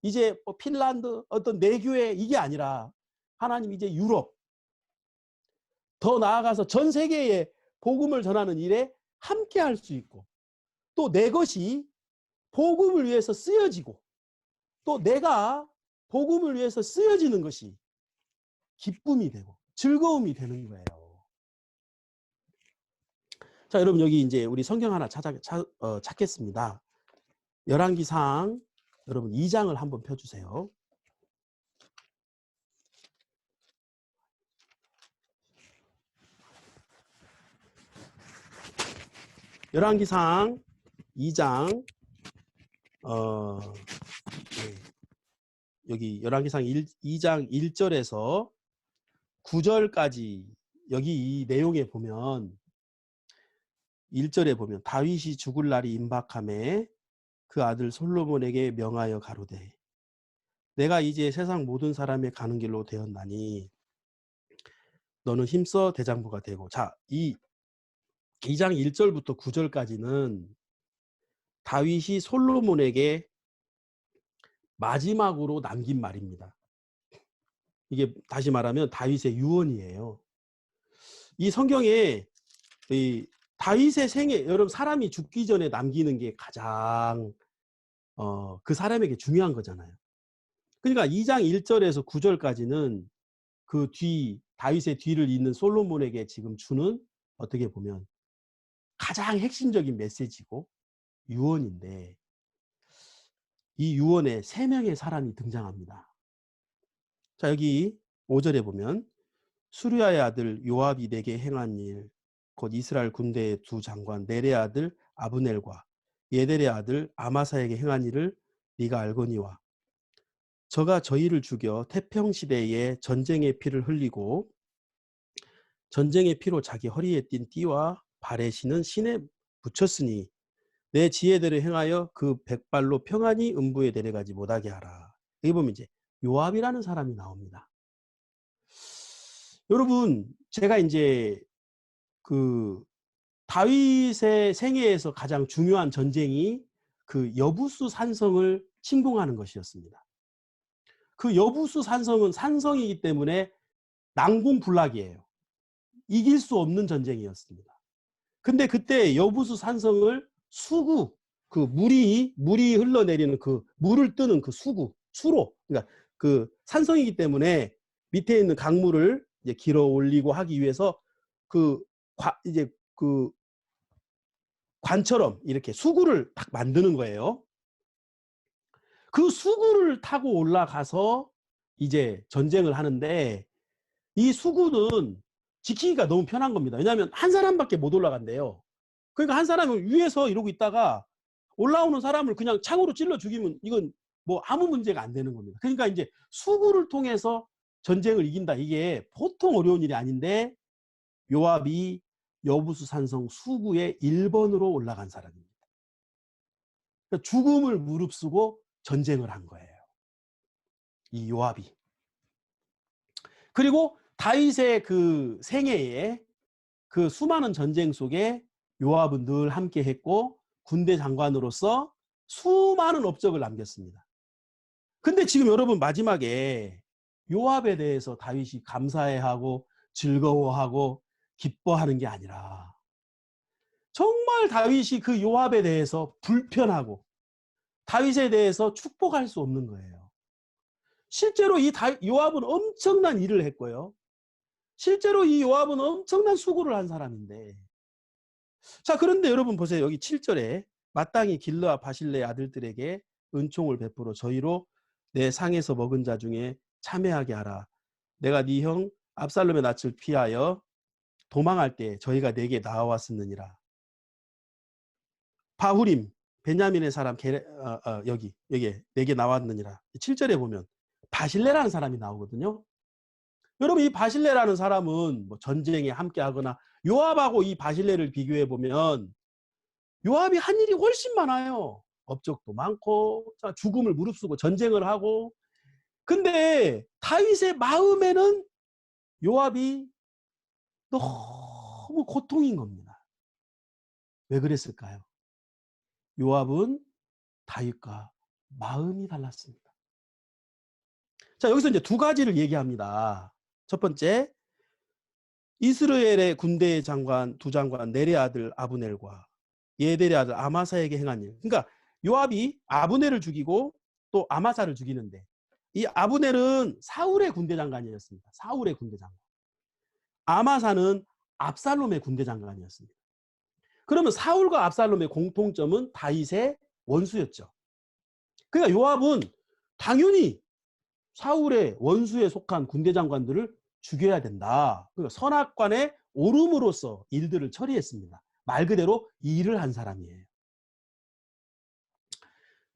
[SPEAKER 1] 이제 핀란드 어떤 내교회 이게 아니라 하나님 이제 유럽, 더 나아가서 전 세계에 복음을 전하는 일에 함께 할 수 있고, 또 내 것이 복음을 위해서 쓰여지고, 또 내가 복음을 위해서 쓰여지는 것이 기쁨이 되고 즐거움이 되는 거예요. 자, 여러분 여기 이제 우리 성경 하나 찾겠습니다. 열왕기상 여러분 2장을 한번 펴주세요. 열왕기상 2장 네. 여기 열왕기상 2장 1절에서 9절까지 여기 이 내용에 보면 1절에 보면 다윗이 죽을 날이 임박함에 그 아들 솔로몬에게 명하여 가로되 내가 이제 세상 모든 사람의 가는 길로 되었나니 너는 힘써 대장부가 되고. 자, 이 2장 1절부터 9절까지는 다윗이 솔로몬에게 마지막으로 남긴 말입니다. 이게 다시 말하면 다윗의 유언이에요. 이 성경에 이 다윗의 생애, 여러분 사람이 죽기 전에 남기는 게 가장 그 사람에게 중요한 거잖아요. 그러니까 2장 1절에서 9절까지는 그 뒤 다윗의 뒤를 잇는 솔로몬에게 지금 주는 어떻게 보면 가장 핵심적인 메시지고 유언인데, 이 유언에 3명의 사람이 등장합니다. 자, 여기 5절에 보면 수르야의 아들 요압이 내게 행한 일 곧 이스라엘 군대의 두 장관 넬의 아들 아브넬과 예델의 아들 아마사에게 행한 일을 네가 알거니와 저가 저희를 죽여 태평시대에 전쟁의 피를 흘리고 전쟁의 피로 자기 허리에 띈 띠와 발에 신은 신에 붙였으니 내 지혜대로 행하여 그 백발로 평안히 음부에 내려가지 못하게 하라. 여기 보면 이제 요압이라는 사람이 나옵니다. 여러분, 제가 이제 그 다윗의 생애에서 가장 중요한 전쟁이 그 여부수 산성을 침공하는 것이었습니다. 그 여부수 산성은 산성이기 때문에 난공불락이에요. 이길 수 없는 전쟁이었습니다. 근데 그때 여부수 산성을 수구, 그 물이 흘러내리는 그 물을 뜨는 그 수로, 그러니까 그 산성이기 때문에 밑에 있는 강물을 이제 길어 올리고 하기 위해서 이제 그 관처럼 이렇게 수구를 딱 만드는 거예요. 그 수구를 타고 올라가서 이제 전쟁을 하는데, 이 수구는 지키기가 너무 편한 겁니다. 왜냐하면 한 사람밖에 못 올라간대요. 그러니까 한 사람은 위에서 이러고 있다가 올라오는 사람을 그냥 창으로 찔러 죽이면 이건 뭐 아무 문제가 안 되는 겁니다. 그러니까 이제 수구를 통해서 전쟁을 이긴다, 이게 보통 어려운 일이 아닌데 요압이 여부수 산성 수구의 1번으로 올라간 사람입니다. 그러니까 죽음을 무릅쓰고 전쟁을 한 거예요, 이 요압이. 그리고 다윗의 그 생애에 그 수많은 전쟁 속에 요압은 늘 함께 했고 군대 장관으로서 수많은 업적을 남겼습니다. 근데 지금 여러분 마지막에 요압에 대해서 다윗이 감사해하고 즐거워하고 기뻐하는 게 아니라 정말 다윗이 그 요압에 대해서 불편하고 다윗에 대해서 축복할 수 없는 거예요. 실제로 이 요압은 엄청난 일을 했고요. 실제로 이 요압은 엄청난 수고를 한 사람인데, 자, 그런데 여러분 보세요. 여기 7절에 마땅히 길르와 바실레의 아들들에게 은총을 베풀어 저희로 내 상에서 먹은 자 중에 참회하게 하라. 내가 네 형 압살롬의 낯을 피하여 도망할 때 저희가 내게 나와왔었느니라. 바후림 베냐민의 사람 여기 내게 나왔느니라. 7절에 보면 바실레라는 사람이 나오거든요. 여러분, 이 바실레라는 사람은 뭐 전쟁에 함께하거나, 요압하고 이 바실레를 비교해 보면 요압이 한 일이 훨씬 많아요. 업적도 많고 죽음을 무릅쓰고 전쟁을 하고. 근데 다윗의 마음에는 요압이 너무 고통인 겁니다. 왜 그랬을까요? 요압은 다윗과 마음이 달랐습니다. 자, 여기서 이제 두 가지를 얘기합니다. 첫 번째, 이스라엘의 군대 장관 두 장관 넬의 아들 아브넬과 예델의 아들 아마사에게 행한 일. 그러니까 요압이 아브넬을 죽이고 또 아마사를 죽이는데 이 아브넬은 사울의 군대 장관이었습니다. 사울의 군대 장관. 아마사는 압살롬의 군대 장관이었습니다. 그러면 사울과 압살롬의 공통점은 다윗의 원수였죠. 그러니까 요압은 당연히 사울의 원수에 속한 군대 장관들을 죽여야 된다. 그러니까 선악관의 오름으로써 일들을 처리했습니다. 말 그대로 일을 한 사람이에요.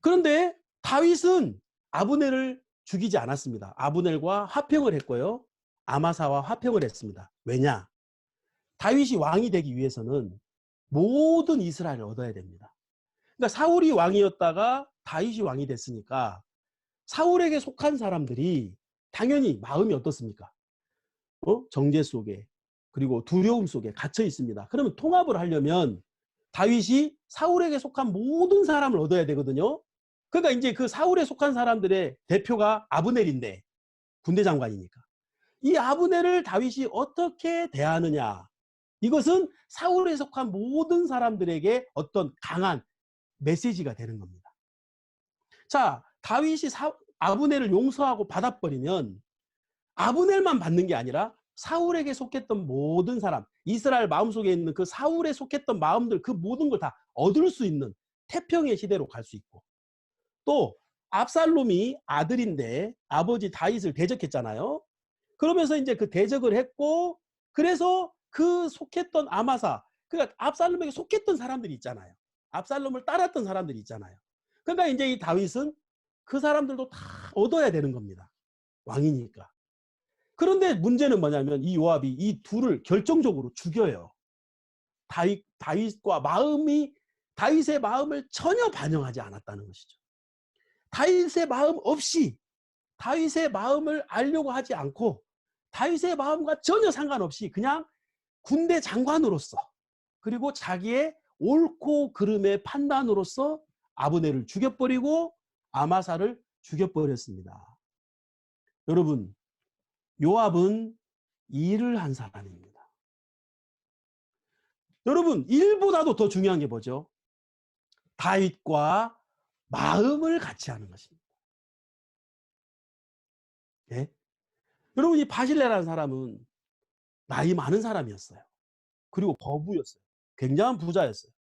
[SPEAKER 1] 그런데 다윗은 아브넬을 죽이지 않았습니다. 아브넬과 화평을 했고요. 아마사와 화평을 했습니다. 왜냐? 다윗이 왕이 되기 위해서는 모든 이스라엘을 얻어야 됩니다. 그러니까 사울이 왕이었다가 다윗이 왕이 됐으니까 사울에게 속한 사람들이 당연히 마음이 어떻습니까? 정죄 속에 그리고 두려움 속에 갇혀 있습니다. 그러면 통합을 하려면 다윗이 사울에게 속한 모든 사람을 얻어야 되거든요. 그러니까 이제 그 사울에 속한 사람들의 대표가 아브넬인데 군대 장관이니까 이 아브넬을 다윗이 어떻게 대하느냐, 이것은 사울에 속한 모든 사람들에게 어떤 강한 메시지가 되는 겁니다. 자, 다윗이 아브넬을 용서하고 받아버리면 아브넬만 받는 게 아니라 사울에게 속했던 모든 사람, 이스라엘 마음속에 있는 그 사울에 속했던 마음들, 그 모든 걸 다 얻을 수 있는 태평의 시대로 갈 수 있고, 또 압살롬이 아들인데 아버지 다윗을 대적했잖아요. 그러면서 이제 그 대적을 했고, 그래서 그 속했던 아마사, 그러니까 압살롬에게 속했던 사람들이 있잖아요. 압살롬을 따랐던 사람들이 있잖아요. 그러니까 이제 이 다윗은 그 사람들도 다 얻어야 되는 겁니다. 왕이니까. 그런데 문제는 뭐냐면 이 요압이 이 둘을 결정적으로 죽여요. 다윗과 다윗의 마음을 전혀 반영하지 않았다는 것이죠. 다윗의 마음 없이, 다윗의 마음을 알려고 하지 않고, 다윗의 마음과 전혀 상관없이 그냥 군대 장관으로서, 그리고 자기의 옳고 그름의 판단으로서 아브넬을 죽여버리고 아마사를 죽여버렸습니다. 여러분, 요압은 일을 한 사람입니다. 여러분, 일보다도 더 중요한 게 뭐죠? 다윗과 마음을 같이 하는 것입니다. 예? 여러분, 이 바실레라는 사람은 나이 많은 사람이었어요. 그리고 거부였어요. 굉장한 부자였어요.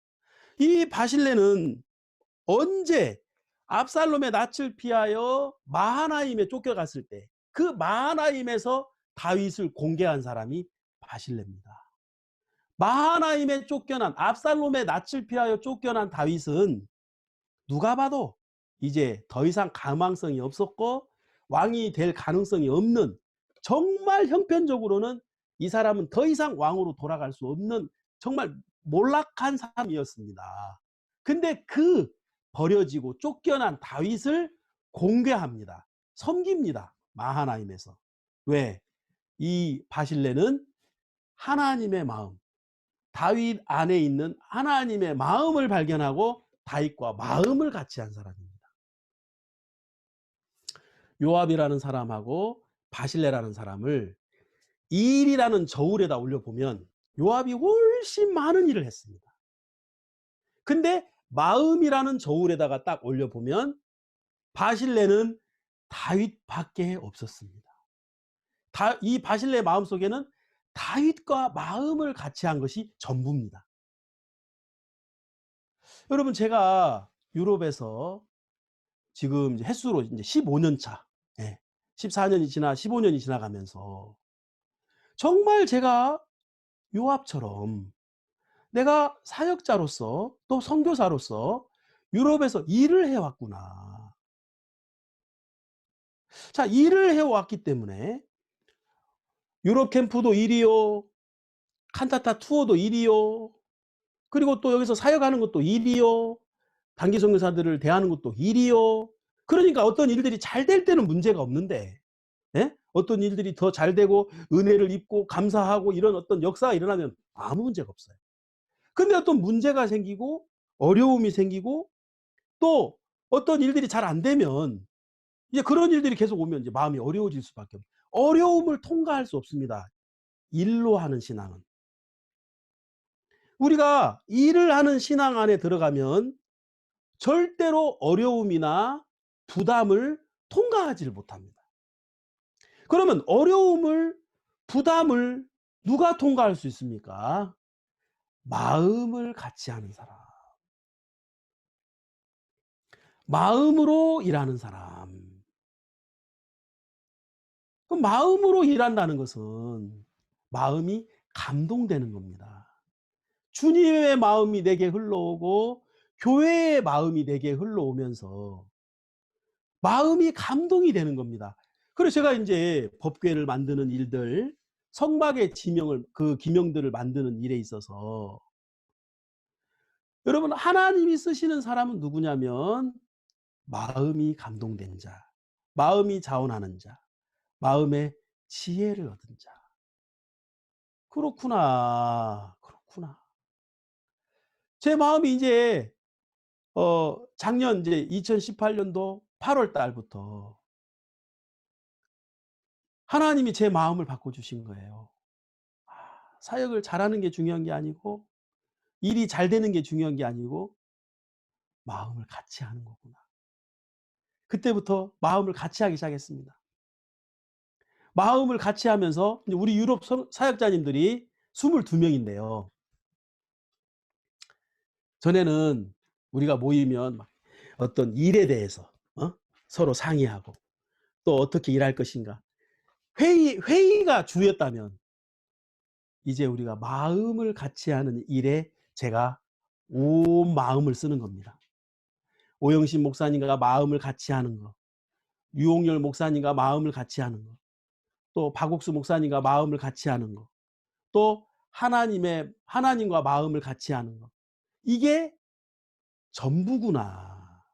[SPEAKER 1] 이 바실레는 언제 압살롬의 낯을 피하여 마하나임에 쫓겨갔을 때 그 마하나임에서 다윗을 공개한 사람이 바실레입니다. 마하나임에 쫓겨난, 압살롬의 낯을 피하여 쫓겨난 다윗은 누가 봐도 이제 더 이상 가망성이 없었고 왕이 될 가능성이 없는, 정말 형편적으로는 이 사람은 더 이상 왕으로 돌아갈 수 없는 정말 몰락한 사람이었습니다. 근데 그 버려지고 쫓겨난 다윗을 공개합니다. 섬깁니다. 마하나임에서. 왜? 이 바실레는 하나님의 마음, 다윗 안에 있는 하나님의 마음을 발견하고 다윗과 마음을 같이 한 사람입니다. 요압이라는 사람하고 바실레라는 사람을 일이라는 저울에다 올려보면 요압이 훨씬 많은 일을 했습니다. 근데 마음이라는 저울에다가 딱 올려보면 바실레는 다윗밖에 없었습니다. 이 바실레의 마음속에는 다윗과 마음을 같이 한 것이 전부입니다. 여러분, 제가 유럽에서 지금 이제 햇수로 이제 15년 차, 14년이 지나 15년이 지나가면서 정말 제가 요압처럼 내가 사역자로서 또 선교사로서 유럽에서 일을 해왔구나. 자, 일을 해왔기 때문에 유럽 캠프도 일이요, 칸타타 투어도 일이요, 그리고 또 여기서 사역하는 것도 일이요, 단기 선교사들을 대하는 것도 일이요. 그러니까 어떤 일들이 잘 될 때는 문제가 없는데, 어떤 일들이 더 잘 되고 은혜를 입고 감사하고 이런 어떤 역사가 일어나면 아무 문제가 없어요. 근데 어떤 문제가 생기고 어려움이 생기고 또 어떤 일들이 잘 안 되면 이제 그런 일들이 계속 오면 이제 마음이 어려워질 수밖에 없어요. 어려움을 통과할 수 없습니다. 일로 하는 신앙은. 우리가 일을 하는 신앙 안에 들어가면 절대로 어려움이나 부담을 통과하지를 못합니다. 그러면 어려움을, 부담을 누가 통과할 수 있습니까? 마음을 같이 하는 사람. 마음으로 일하는 사람. 그 마음으로 일한다는 것은 마음이 감동되는 겁니다. 주님의 마음이 내게 흘러오고 교회의 마음이 내게 흘러오면서 마음이 감동이 되는 겁니다. 그래서 제가 이제 법궤를 만드는 일들, 성막의 지명을, 그 기명들을 만드는 일에 있어서 여러분, 하나님이 쓰시는 사람은 누구냐면 마음이 감동된 자, 마음이 자원하는 자, 마음의 지혜를 얻은 자. 그렇구나. 그렇구나. 제 마음이 이제 작년 이제 2018년도 8월 달부터 하나님이 제 마음을 바꿔 주신 거예요. 아, 사역을 잘하는 게 중요한 게 아니고 일이 잘 되는 게 중요한 게 아니고 마음을 같이 하는 거구나. 그때부터 마음을 같이 하기 시작했습니다. 마음을 같이 하면서 우리 유럽 사역자님들이 22명인데요. 전에는 우리가 모이면 막 어떤 일에 대해서 서로 상의하고 또 어떻게 일할 것인가. 회의가 주였다면 이제 우리가 마음을 같이 하는 일에 제가 온 마음을 쓰는 겁니다. 오영신 목사님과 마음을 같이 하는 거, 유홍열 목사님과 마음을 같이 하는 거, 또 박옥수 목사님과 마음을 같이 하는 거, 또 하나님과 마음을 같이 하는 거. 이게 전부구나.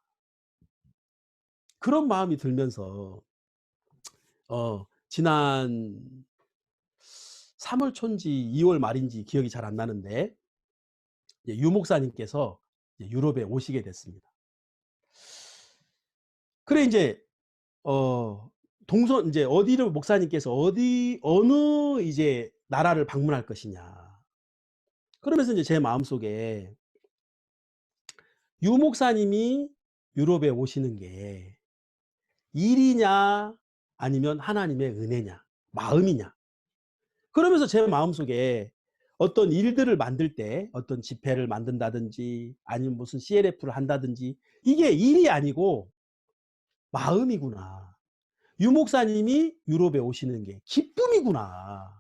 [SPEAKER 1] 그런 마음이 들면서 지난 3월 초인지 2월 말인지 기억이 잘 안 나는데 유 목사님께서 유럽에 오시게 됐습니다. 그래 이제 동선 이제 어디를 목사님께서 어느 이제 나라를 방문할 것이냐. 그러면서 이제 제 마음속에 유 목사님이 유럽에 오시는 게 일이냐 아니면 하나님의 은혜냐, 마음이냐. 그러면서 제 마음속에 어떤 일들을 만들 때 어떤 집회를 만든다든지 아니면 무슨 CLF를 한다든지 이게 일이 아니고 마음이구나. 유 목사님이 유럽에 오시는 게 기쁨이구나.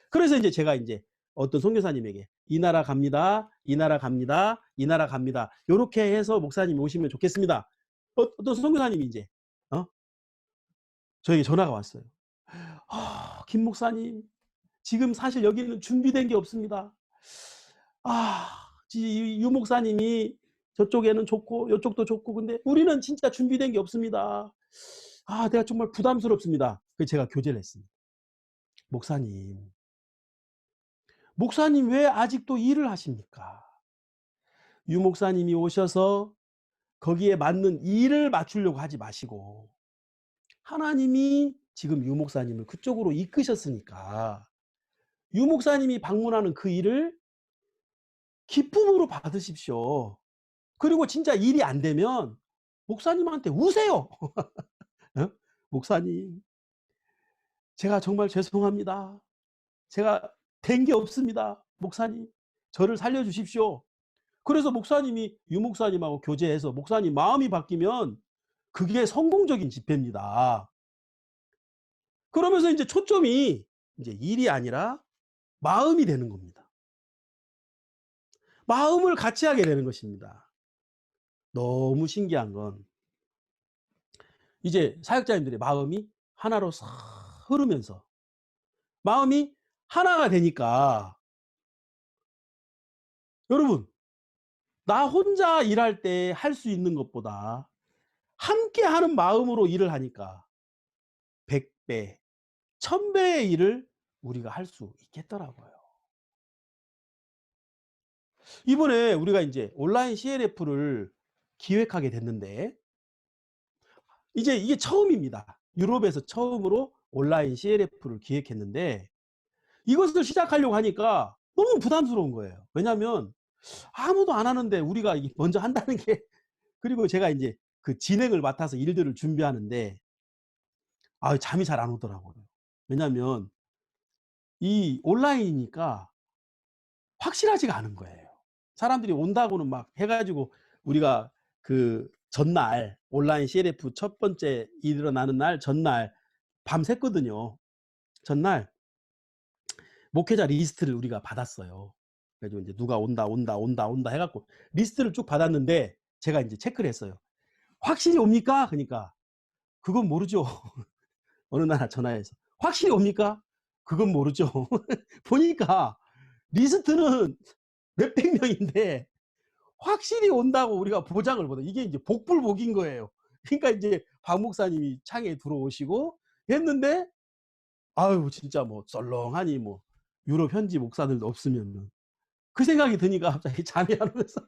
[SPEAKER 1] 그래서 이제 제가 이제 어떤 선교사님에게 이 나라 갑니다. 이 나라 갑니다. 이 나라 갑니다. 요렇게 해서 목사님이 오시면 좋겠습니다. 어떤 선교사님이 이제 저에게 전화가 왔어요. 김 목사님, 지금 사실 여기는 준비된 게 없습니다. 유 목사님이 저쪽에는 좋고 이쪽도 좋고 근데 우리는 진짜 준비된 게 없습니다. 내가 정말 부담스럽습니다. 그래서 제가 교제를 했습니다. 목사님 왜 아직도 일을 하십니까? 유 목사님이 오셔서 거기에 맞는 일을 맞추려고 하지 마시고 하나님이 지금 유 목사님을 그쪽으로 이끄셨으니까 유 목사님이 방문하는 그 일을 기쁨으로 받으십시오. 그리고 진짜 일이 안 되면 목사님한테 우세요. 목사님, 제가 정말 죄송합니다. 제가 된 게 없습니다. 목사님, 저를 살려주십시오. 그래서 목사님이 유 목사님하고 교제해서 목사님 마음이 바뀌면 그게 성공적인 집회입니다. 그러면서 이제 초점이 이제 일이 아니라 마음이 되는 겁니다. 마음을 같이 하게 되는 것입니다. 너무 신기한 건 이제 사역자님들의 마음이 하나로 싹 흐르면서 마음이 하나가 되니까 여러분, 나 혼자 일할 때 할 수 있는 것보다 함께 하는 마음으로 일을 하니까 100배, 1000배의 일을 우리가 할 수 있겠더라고요. 이번에 우리가 이제 온라인 CLF를 기획하게 됐는데 이제 이게 처음입니다. 유럽에서 처음으로 온라인 CLF를 기획했는데 이것을 시작하려고 하니까 너무 부담스러운 거예요. 왜냐하면 아무도 안 하는데 우리가 먼저 한다는 게 그리고 제가 이제 그 진행을 맡아서 일들을 준비하는데 잠이 잘 안 오더라고요. 왜냐하면 이 온라인이니까 확실하지가 않은 거예요. 사람들이 온다고는 막 해가지고 우리가 그 전날 온라인 CLF 첫 번째 일어나는 날 전날 밤샜거든요. 전날 목회자 리스트를 우리가 받았어요. 그래서 이제 누가 온다 해갖고 리스트를 쭉 받았는데 제가 이제 체크를 했어요. 확실히 옵니까? 그러니까 그건 모르죠. 어느 날 전화해서 확실히 옵니까? 그건 모르죠. 보니까 리스트는 몇백 명인데 확실히 온다고 우리가 보장을 못해. 이게 이제 복불복인 거예요. 그러니까 이제 박 목사님이 창에 들어오시고 했는데 아유 진짜 뭐 썰렁하니 뭐 유럽 현지 목사들도 없으면 그 생각이 드니까 갑자기 잠이 안 오면서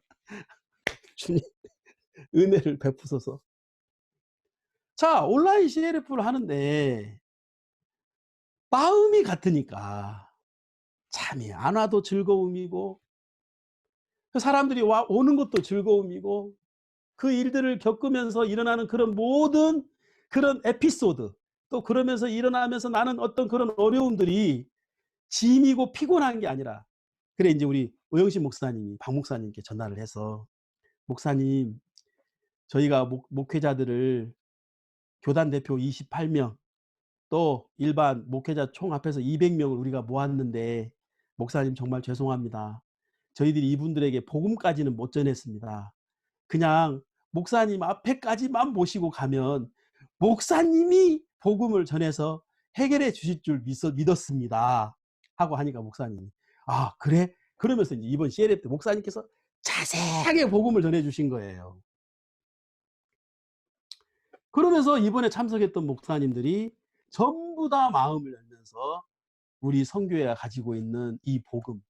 [SPEAKER 1] 주님 은혜를 베푸소서. 자 온라인 CLF를 하는데 마음이 같으니까 잠이 안 와도 즐거움이고 사람들이 오는 것도 즐거움이고 그 일들을 겪으면서 일어나는 그런 모든 그런 에피소드 또 그러면서 일어나면서 나는 어떤 그런 어려움들이 짐이고 피곤한 게 아니라 그래 이제 우리 오영신 목사님이 박 목사님께 전화를 해서 목사님 저희가 목회자들을 교단 대표 28명 또 일반 목회자 총 합해서 200명을 우리가 모았는데 목사님 정말 죄송합니다. 저희들이 이분들에게 복음까지는 못 전했습니다. 그냥 목사님 앞에까지만 모시고 가면 목사님이 복음을 전해서 해결해 주실 줄 믿었습니다. 하고 하니까 목사님이 그래? 그러면서 이제 이번 CLF 때 목사님께서 자세하게 복음을 전해 주신 거예요. 그러면서 이번에 참석했던 목사님들이 전부 다 마음을 열면서 우리 선교회가 가지고 있는 이 복음,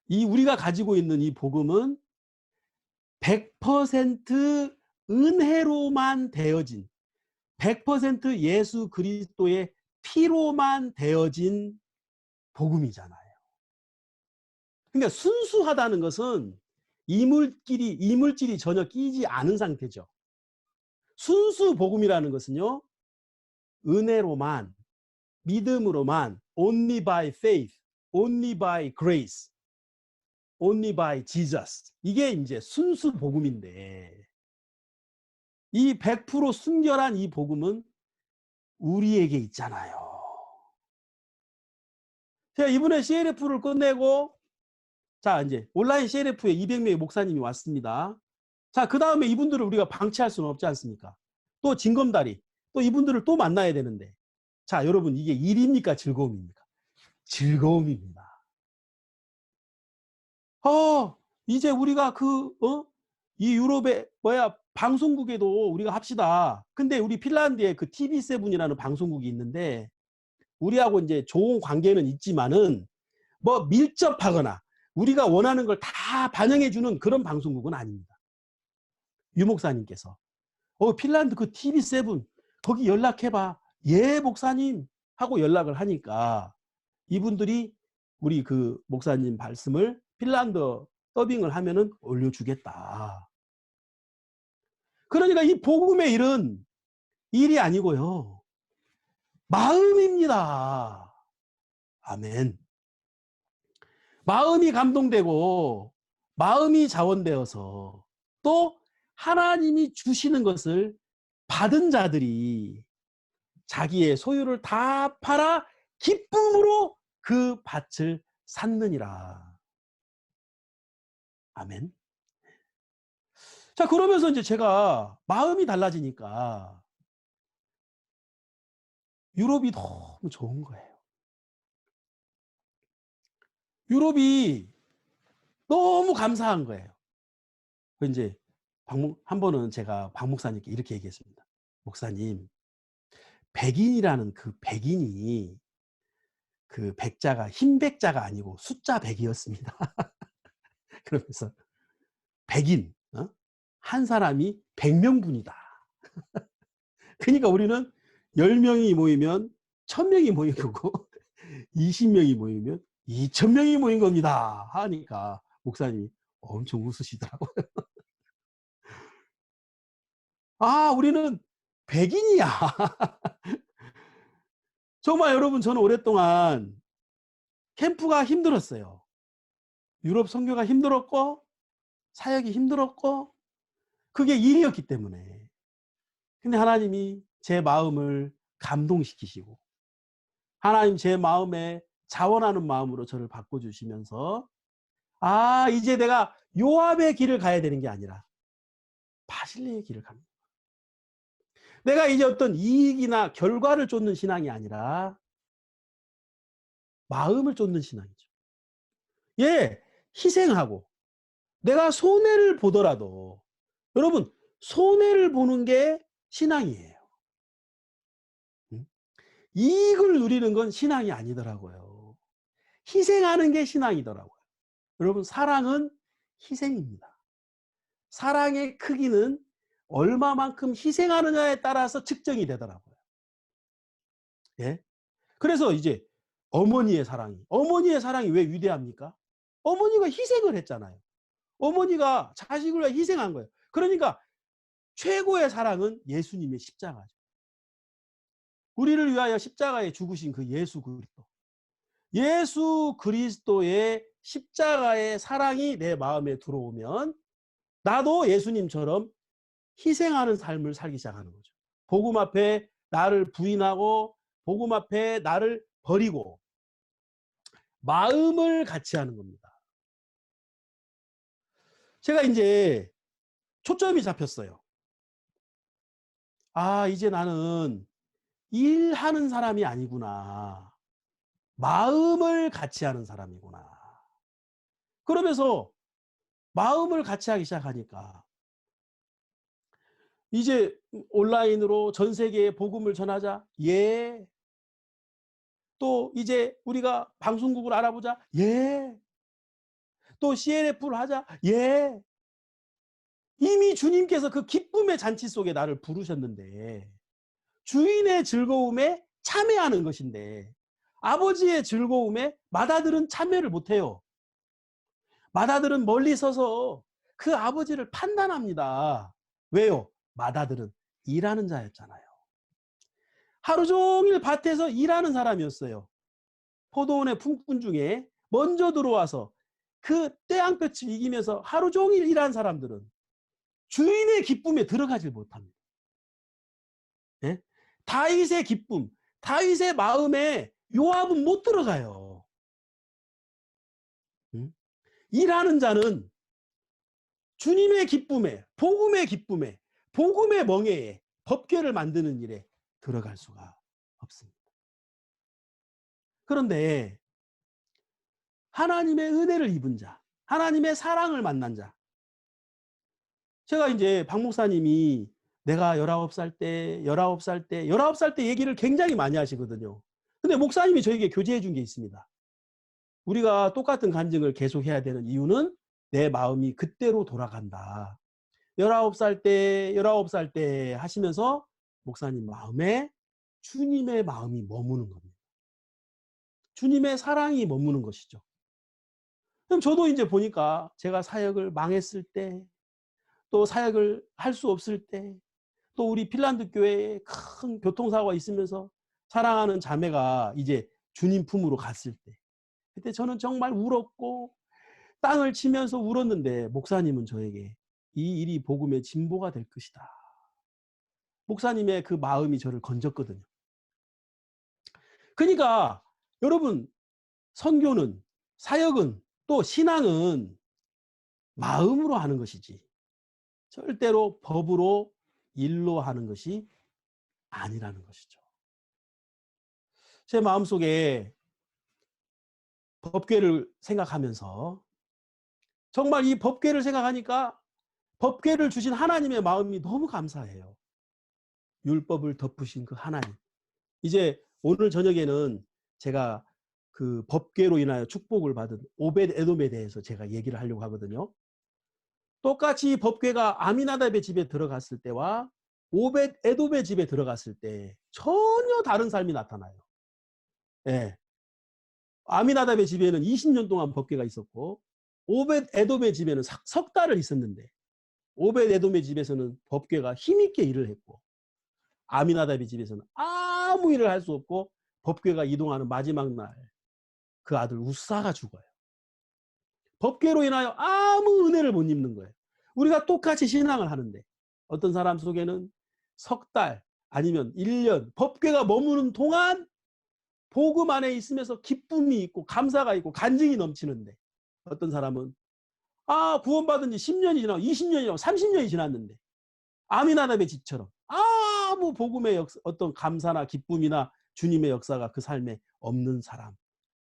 [SPEAKER 1] 우리가 가지고 있는 이 복음은 100% 은혜로만 되어진 100% 예수 그리스도의 피로만 되어진 복음이잖아요. 그러니까 순수하다는 것은 이물질이 전혀 끼지 않은 상태죠. 순수 복음이라는 것은요. 은혜로만 믿음으로만 only by faith, only by grace, only by Jesus. 이게 이제 순수 복음인데 이 100% 순결한 이 복음은 우리에게 있잖아요. 제가 이번에 CLF를 끝내고 자 이제 온라인 CLF에 200명의 목사님이 왔습니다. 자 그다음에 이분들을 우리가 방치할 수는 없지 않습니까? 또 징검다리 또 이분들을 또 만나야 되는데 자 여러분 이게 일입니까 즐거움입니까? 즐거움입니다. 이제 우리가 이 유럽의 방송국에도 우리가 합시다. 근데 우리 핀란드에 그 TV7이라는 방송국이 있는데 우리하고 이제 좋은 관계는 있지만은 뭐 밀접하거나 우리가 원하는 걸 다 반영해주는 그런 방송국은 아닙니다. 유 목사님께서 핀란드 그 TV7 거기 연락해봐. 예 목사님 하고 연락을 하니까 이분들이 우리 그 목사님 말씀을 핀란드 더빙을 하면은 올려주겠다. 그러니까 이 복음의 일은 일이 아니고요. 마음입니다. 아멘. 마음이 감동되고 마음이 자원되어서 또 하나님이 주시는 것을 받은 자들이 자기의 소유를 다 팔아 기쁨으로 그 밭을 샀느니라. 아멘. 자, 그러면서 이제 제가 마음이 달라지니까 유럽이 너무 좋은 거예요. 유럽이 너무 감사한 거예요. 이제 한 번은 제가 박 목사님께 이렇게 얘기했습니다. 목사님, 백인이라는 그 백인이 그 백자가 흰 백자가 아니고 숫자 100이었습니다. 그러면서 백인 한 사람이 100명분이다. 그러니까 우리는 10명이 모이면 1000명이 모인 거고 20명이 모이면 2,000명이 모인 겁니다. 하니까 목사님이 엄청 웃으시더라고요. 아, 우리는 백인이야. 정말 여러분, 저는 오랫동안 캠프가 힘들었어요. 유럽 선교가 힘들었고 사역이 힘들었고 그게 일이었기 때문에. 근데 하나님이 제 마음을 감동시키시고 하나님 제 마음에 자원하는 마음으로 저를 바꿔주시면서 아, 이제 내가 요압의 길을 가야 되는 게 아니라 바실레의 길을 갑니다. 내가 이제 어떤 이익이나 결과를 쫓는 신앙이 아니라 마음을 쫓는 신앙이죠. 예, 희생하고 내가 손해를 보더라도 여러분, 손해를 보는 게 신앙이에요. 이익을 누리는 건 신앙이 아니더라고요. 희생하는 게 신앙이더라고요. 여러분, 사랑은 희생입니다. 사랑의 크기는 얼마만큼 희생하느냐에 따라서 측정이 되더라고요. 예? 그래서 이제 어머니의 사랑이 왜 위대합니까? 어머니가 희생을 했잖아요. 어머니가 자식을 위해 희생한 거예요. 그러니까 최고의 사랑은 예수님의 십자가죠. 우리를 위하여 십자가에 죽으신 그 예수 그리스도. 예수 그리스도의 십자가의 사랑이 내 마음에 들어오면 나도 예수님처럼 희생하는 삶을 살기 시작하는 거죠. 복음 앞에 나를 부인하고 복음 앞에 나를 버리고 마음을 같이 하는 겁니다. 제가 이제 초점이 잡혔어요. 아, 이제 나는 일하는 사람이 아니구나. 마음을 같이 하는 사람이구나. 그러면서 마음을 같이 하기 시작하니까 이제 온라인으로 전 세계에 복음을 전하자. 예. 또 이제 우리가 방송국을 알아보자. 예. 또 CNF를 하자. 예. 이미 주님께서 그 기쁨의 잔치 속에 나를 부르셨는데 주인의 즐거움에 참여하는 것인데 아버지의 즐거움에 맏아들은 참여를 못해요. 맏아들은 멀리 서서 그 아버지를 판단합니다. 왜요? 맏아들은 일하는 자였잖아요. 하루 종일 밭에서 일하는 사람이었어요. 포도원의 품꾼 중에 먼저 들어와서 그 태양볕을 이기면서 하루 종일 일한 사람들은 주인의 기쁨에 들어가질 못합니다. 예? 다윗의 기쁨, 다윗의 마음에 요압은 못 들어가요. 일하는 자는 주님의 기쁨에, 복음의 기쁨에, 복음의 멍에에 법궤를 만드는 일에 들어갈 수가 없습니다. 그런데 하나님의 은혜를 입은 자, 하나님의 사랑을 만난 자. 제가 이제 박 목사님이 내가 19살 때, 19살 때, 19살 때 얘기를 굉장히 많이 하시거든요. 근데 목사님이 저에게 교제해 준 게 있습니다. 우리가 똑같은 간증을 계속해야 되는 이유는 내 마음이 그때로 돌아간다. 19살 때, 19살 때 하시면서 목사님 마음에 주님의 마음이 머무는 겁니다. 주님의 사랑이 머무는 것이죠. 그럼 저도 이제 보니까 제가 사역을 망했을 때, 또 사역을 할 수 없을 때, 또 우리 핀란드 교회에 큰 교통사고가 있으면서 사랑하는 자매가 이제 주님 품으로 갔을 때, 그때 저는 정말 울었고 땅을 치면서 울었는데 목사님은 저에게 이 일이 복음의 진보가 될 것이다. 목사님의 그 마음이 저를 건졌거든요. 그러니까 여러분, 선교는, 사역은, 또 신앙은 마음으로 하는 것이지 절대로 법으로 일로 하는 것이 아니라는 것이죠. 제 마음속에 법궤를 생각하면서 정말 이 법궤를 생각하니까 법궤를 주신 하나님의 마음이 너무 감사해요. 율법을 덮으신 그 하나님. 이제 오늘 저녁에는 제가 그 법궤로 인하여 축복을 받은 오벳 에돔에 대해서 제가 얘기를 하려고 하거든요. 똑같이 법궤가 아미나답의 집에 들어갔을 때와 오벳 에돔의 집에 들어갔을 때 전혀 다른 삶이 나타나요. 예. 아미나답의 집에는 20년 동안 법궤가 있었고 오벳 에돔의 집에는 석 달을 있었는데 오벳 에돔의 집에서는 법궤가 힘있게 일을 했고 아미나답의 집에서는 아무 일을 할 수 없고 법궤가 이동하는 마지막 날 그 아들 우사가 죽어요. 법궤로 인하여 아무 은혜를 못 입는 거예요. 우리가 똑같이 신앙을 하는데 어떤 사람 속에는 석 달 아니면 1년 법궤가 머무는 동안 복음 안에 있으면서 기쁨이 있고 감사가 있고 간증이 넘치는데 어떤 사람은 구원받은 지 10년이 지나고 20년이 지나고 30년이 지났는데 아미나답의 집처럼 아무 복음의 어떤 감사나 기쁨이나 주님의 역사가 그 삶에 없는 사람.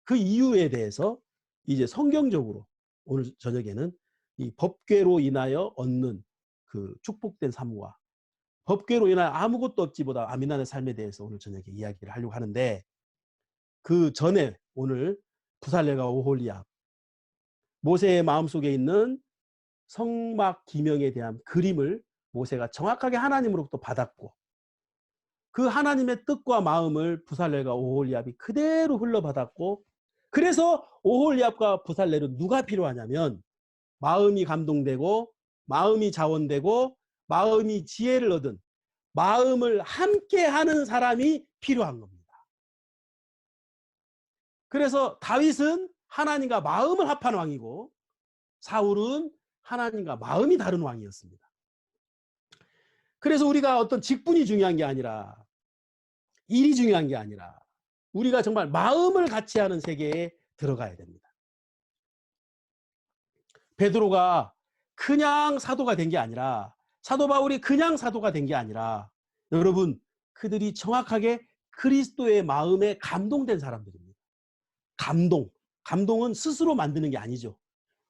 [SPEAKER 1] 그 이유에 대해서 이제 성경적으로 오늘 저녁에는 이 법궤로 인하여 얻는 그 축복된 삶과 법궤로 인하여 아무것도 없지보다 아미나의 삶에 대해서 오늘 저녁에 이야기를 하려고 하는데 그 전에 오늘 부살레가 오홀리압 모세의 마음속에 있는 성막 기명에 대한 그림을 모세가 정확하게 하나님으로부터 받았고 그 하나님의 뜻과 마음을 부살렐과 오홀리압이 그대로 흘러받았고 그래서 오홀리압과 부살렐은 누가 필요하냐면 마음이 감동되고 마음이 자원되고 마음이 지혜를 얻은 마음을 함께하는 사람이 필요한 겁니다. 그래서 다윗은 하나님과 마음을 합한 왕이고 사울은 하나님과 마음이 다른 왕이었습니다. 그래서 우리가 어떤 직분이 중요한 게 아니라 일이 중요한 게 아니라 우리가 정말 마음을 같이 하는 세계에 들어가야 됩니다. 베드로가 그냥 사도가 된 게 아니라 사도 바울이 그냥 사도가 된 게 아니라 여러분 그들이 정확하게 그리스도의 마음에 감동된 사람들입니다. 감동은 스스로 만드는 게 아니죠.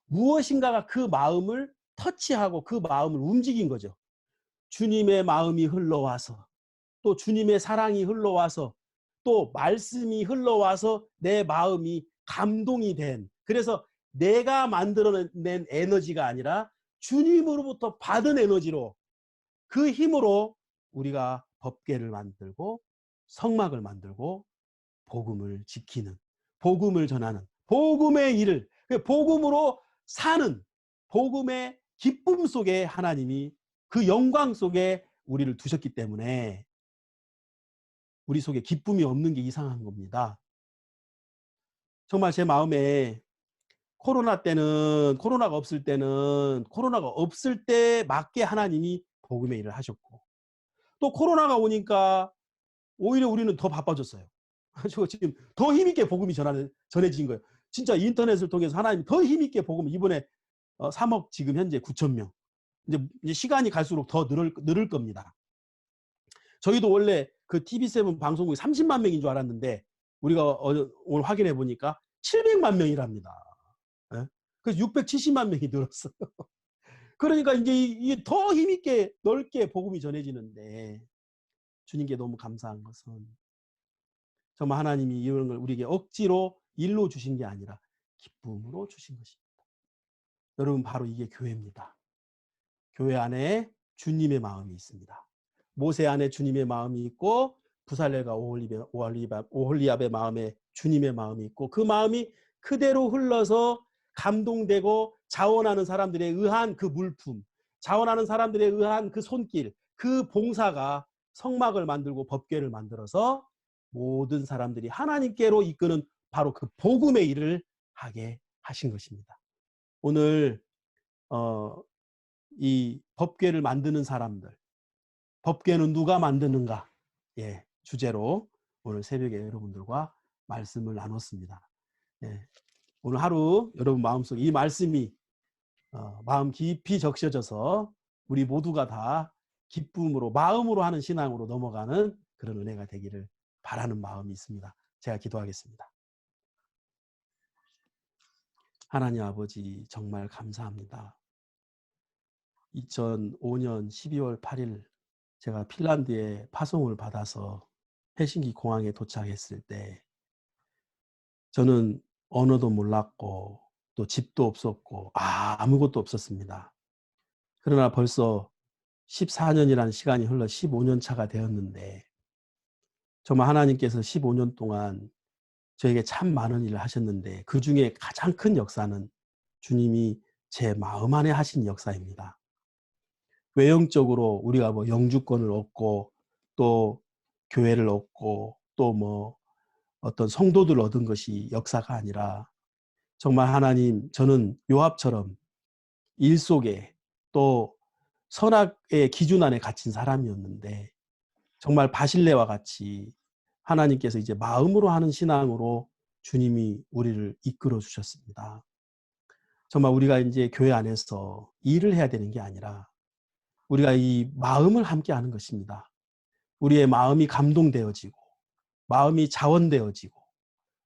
[SPEAKER 1] 무엇인가가 그 마음을 터치하고 그 마음을 움직인 거죠. 주님의 마음이 흘러와서 또 주님의 사랑이 흘러와서 또 말씀이 흘러와서 내 마음이 감동이 된 그래서 내가 만들어낸 에너지가 아니라 주님으로부터 받은 에너지로 그 힘으로 우리가 법궤를 만들고 성막을 만들고 복음을 지키는 복음을 전하는 복음의 일을 복음으로 사는 복음의 기쁨 속에 하나님이 그 영광 속에 우리를 두셨기 때문에 우리 속에 기쁨이 없는 게 이상한 겁니다. 정말 제 마음에 코로나가 없을 때 맞게 하나님이 복음의 일을 하셨고 또 코로나가 오니까 오히려 우리는 더 바빠졌어요. 지금 더 힘있게 복음이 전해진 거예요. 진짜 인터넷을 통해서 하나님이 더 힘있게 복음 이번에 3억 지금 현재 9,000명 이제 시간이 갈수록 더 늘을 겁니다. 저희도 원래 그 TV7 방송국이 30만 명인 줄 알았는데 우리가 오늘 확인해 보니까 700만 명이랍니다. 네? 그래서 670만 명이 늘었어요. 그러니까 이제 이게 더 힘있게 넓게 복음이 전해지는데 주님께 너무 감사한 것은 정말 하나님이 이런 걸 우리에게 억지로 일로 주신 게 아니라 기쁨으로 주신 것입니다. 여러분 바로 이게 교회입니다. 교회 안에 주님의 마음이 있습니다. 모세 안에 주님의 마음이 있고 부살렐과 오홀리압의 마음에 주님의 마음이 있고 그 마음이 그대로 흘러서 감동되고 자원하는 사람들에 의한 그 물품, 자원하는 사람들에 의한 그 손길, 그 봉사가 성막을 만들고 법궤를 만들어서 모든 사람들이 하나님께로 이끄는 바로 그 복음의 일을 하게 하신 것입니다. 오늘 이 법궤를 만드는 사람들, 법궤는 누가 만드는가? 예, 주제로 오늘 새벽에 여러분들과 말씀을 나눴습니다. 예, 오늘 하루 여러분 마음속에 이 말씀이 마음 깊이 적셔져서 우리 모두가 다 기쁨으로 마음으로 하는 신앙으로 넘어가는 그런 은혜가 되기를 바라는 마음이 있습니다. 제가 기도하겠습니다. 하나님 아버지 정말 감사합니다. 2005년 12월 8일 제가 핀란드에 파송을 받아서 헬싱키 공항에 도착했을 때 저는 언어도 몰랐고 또 집도 없었고 아무것도 없었습니다. 그러나 벌써 14년이라는 시간이 흘러 15년 차가 되었는데 정말 하나님께서 15년 동안 저에게 참 많은 일을 하셨는데 그중에 가장 큰 역사는 주님이 제 마음 안에 하신 역사입니다. 외형적으로 우리가 뭐 영주권을 얻고 또 교회를 얻고 또 뭐 어떤 성도들 얻은 것이 역사가 아니라 정말 하나님, 저는 요압처럼 일 속에 또 선악의 기준 안에 갇힌 사람이었는데 정말 바실레와 같이 하나님께서 이제 마음으로 하는 신앙으로 주님이 우리를 이끌어 주셨습니다. 정말 우리가 이제 교회 안에서 일을 해야 되는 게 아니라 우리가 이 마음을 함께 하는 것입니다. 우리의 마음이 감동되어지고 마음이 자원되어지고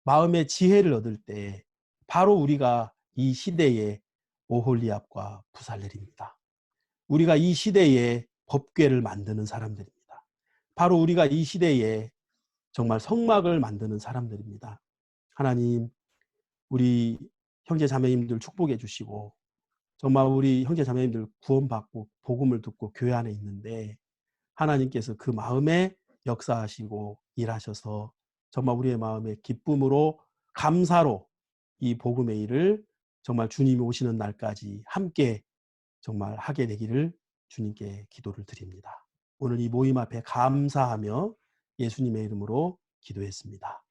[SPEAKER 1] 마음의 지혜를 얻을 때 바로 우리가 이 시대의 오홀리압과 부살렐입니다. 우리가 이 시대의 법궤를 만드는 사람들입니다. 바로 우리가 이 시대에 정말 성막을 만드는 사람들입니다. 하나님, 우리 형제 자매님들 축복해 주시고 정말 우리 형제 자매님들 구원받고 복음을 듣고 교회 안에 있는데 하나님께서 그 마음에 역사하시고 일하셔서 정말 우리의 마음에 기쁨으로 감사로 이 복음의 일을 정말 주님이 오시는 날까지 함께 정말 하게 되기를 주님께 기도를 드립니다. 오늘 이 모임 앞에 감사하며 예수님의 이름으로 기도했습니다.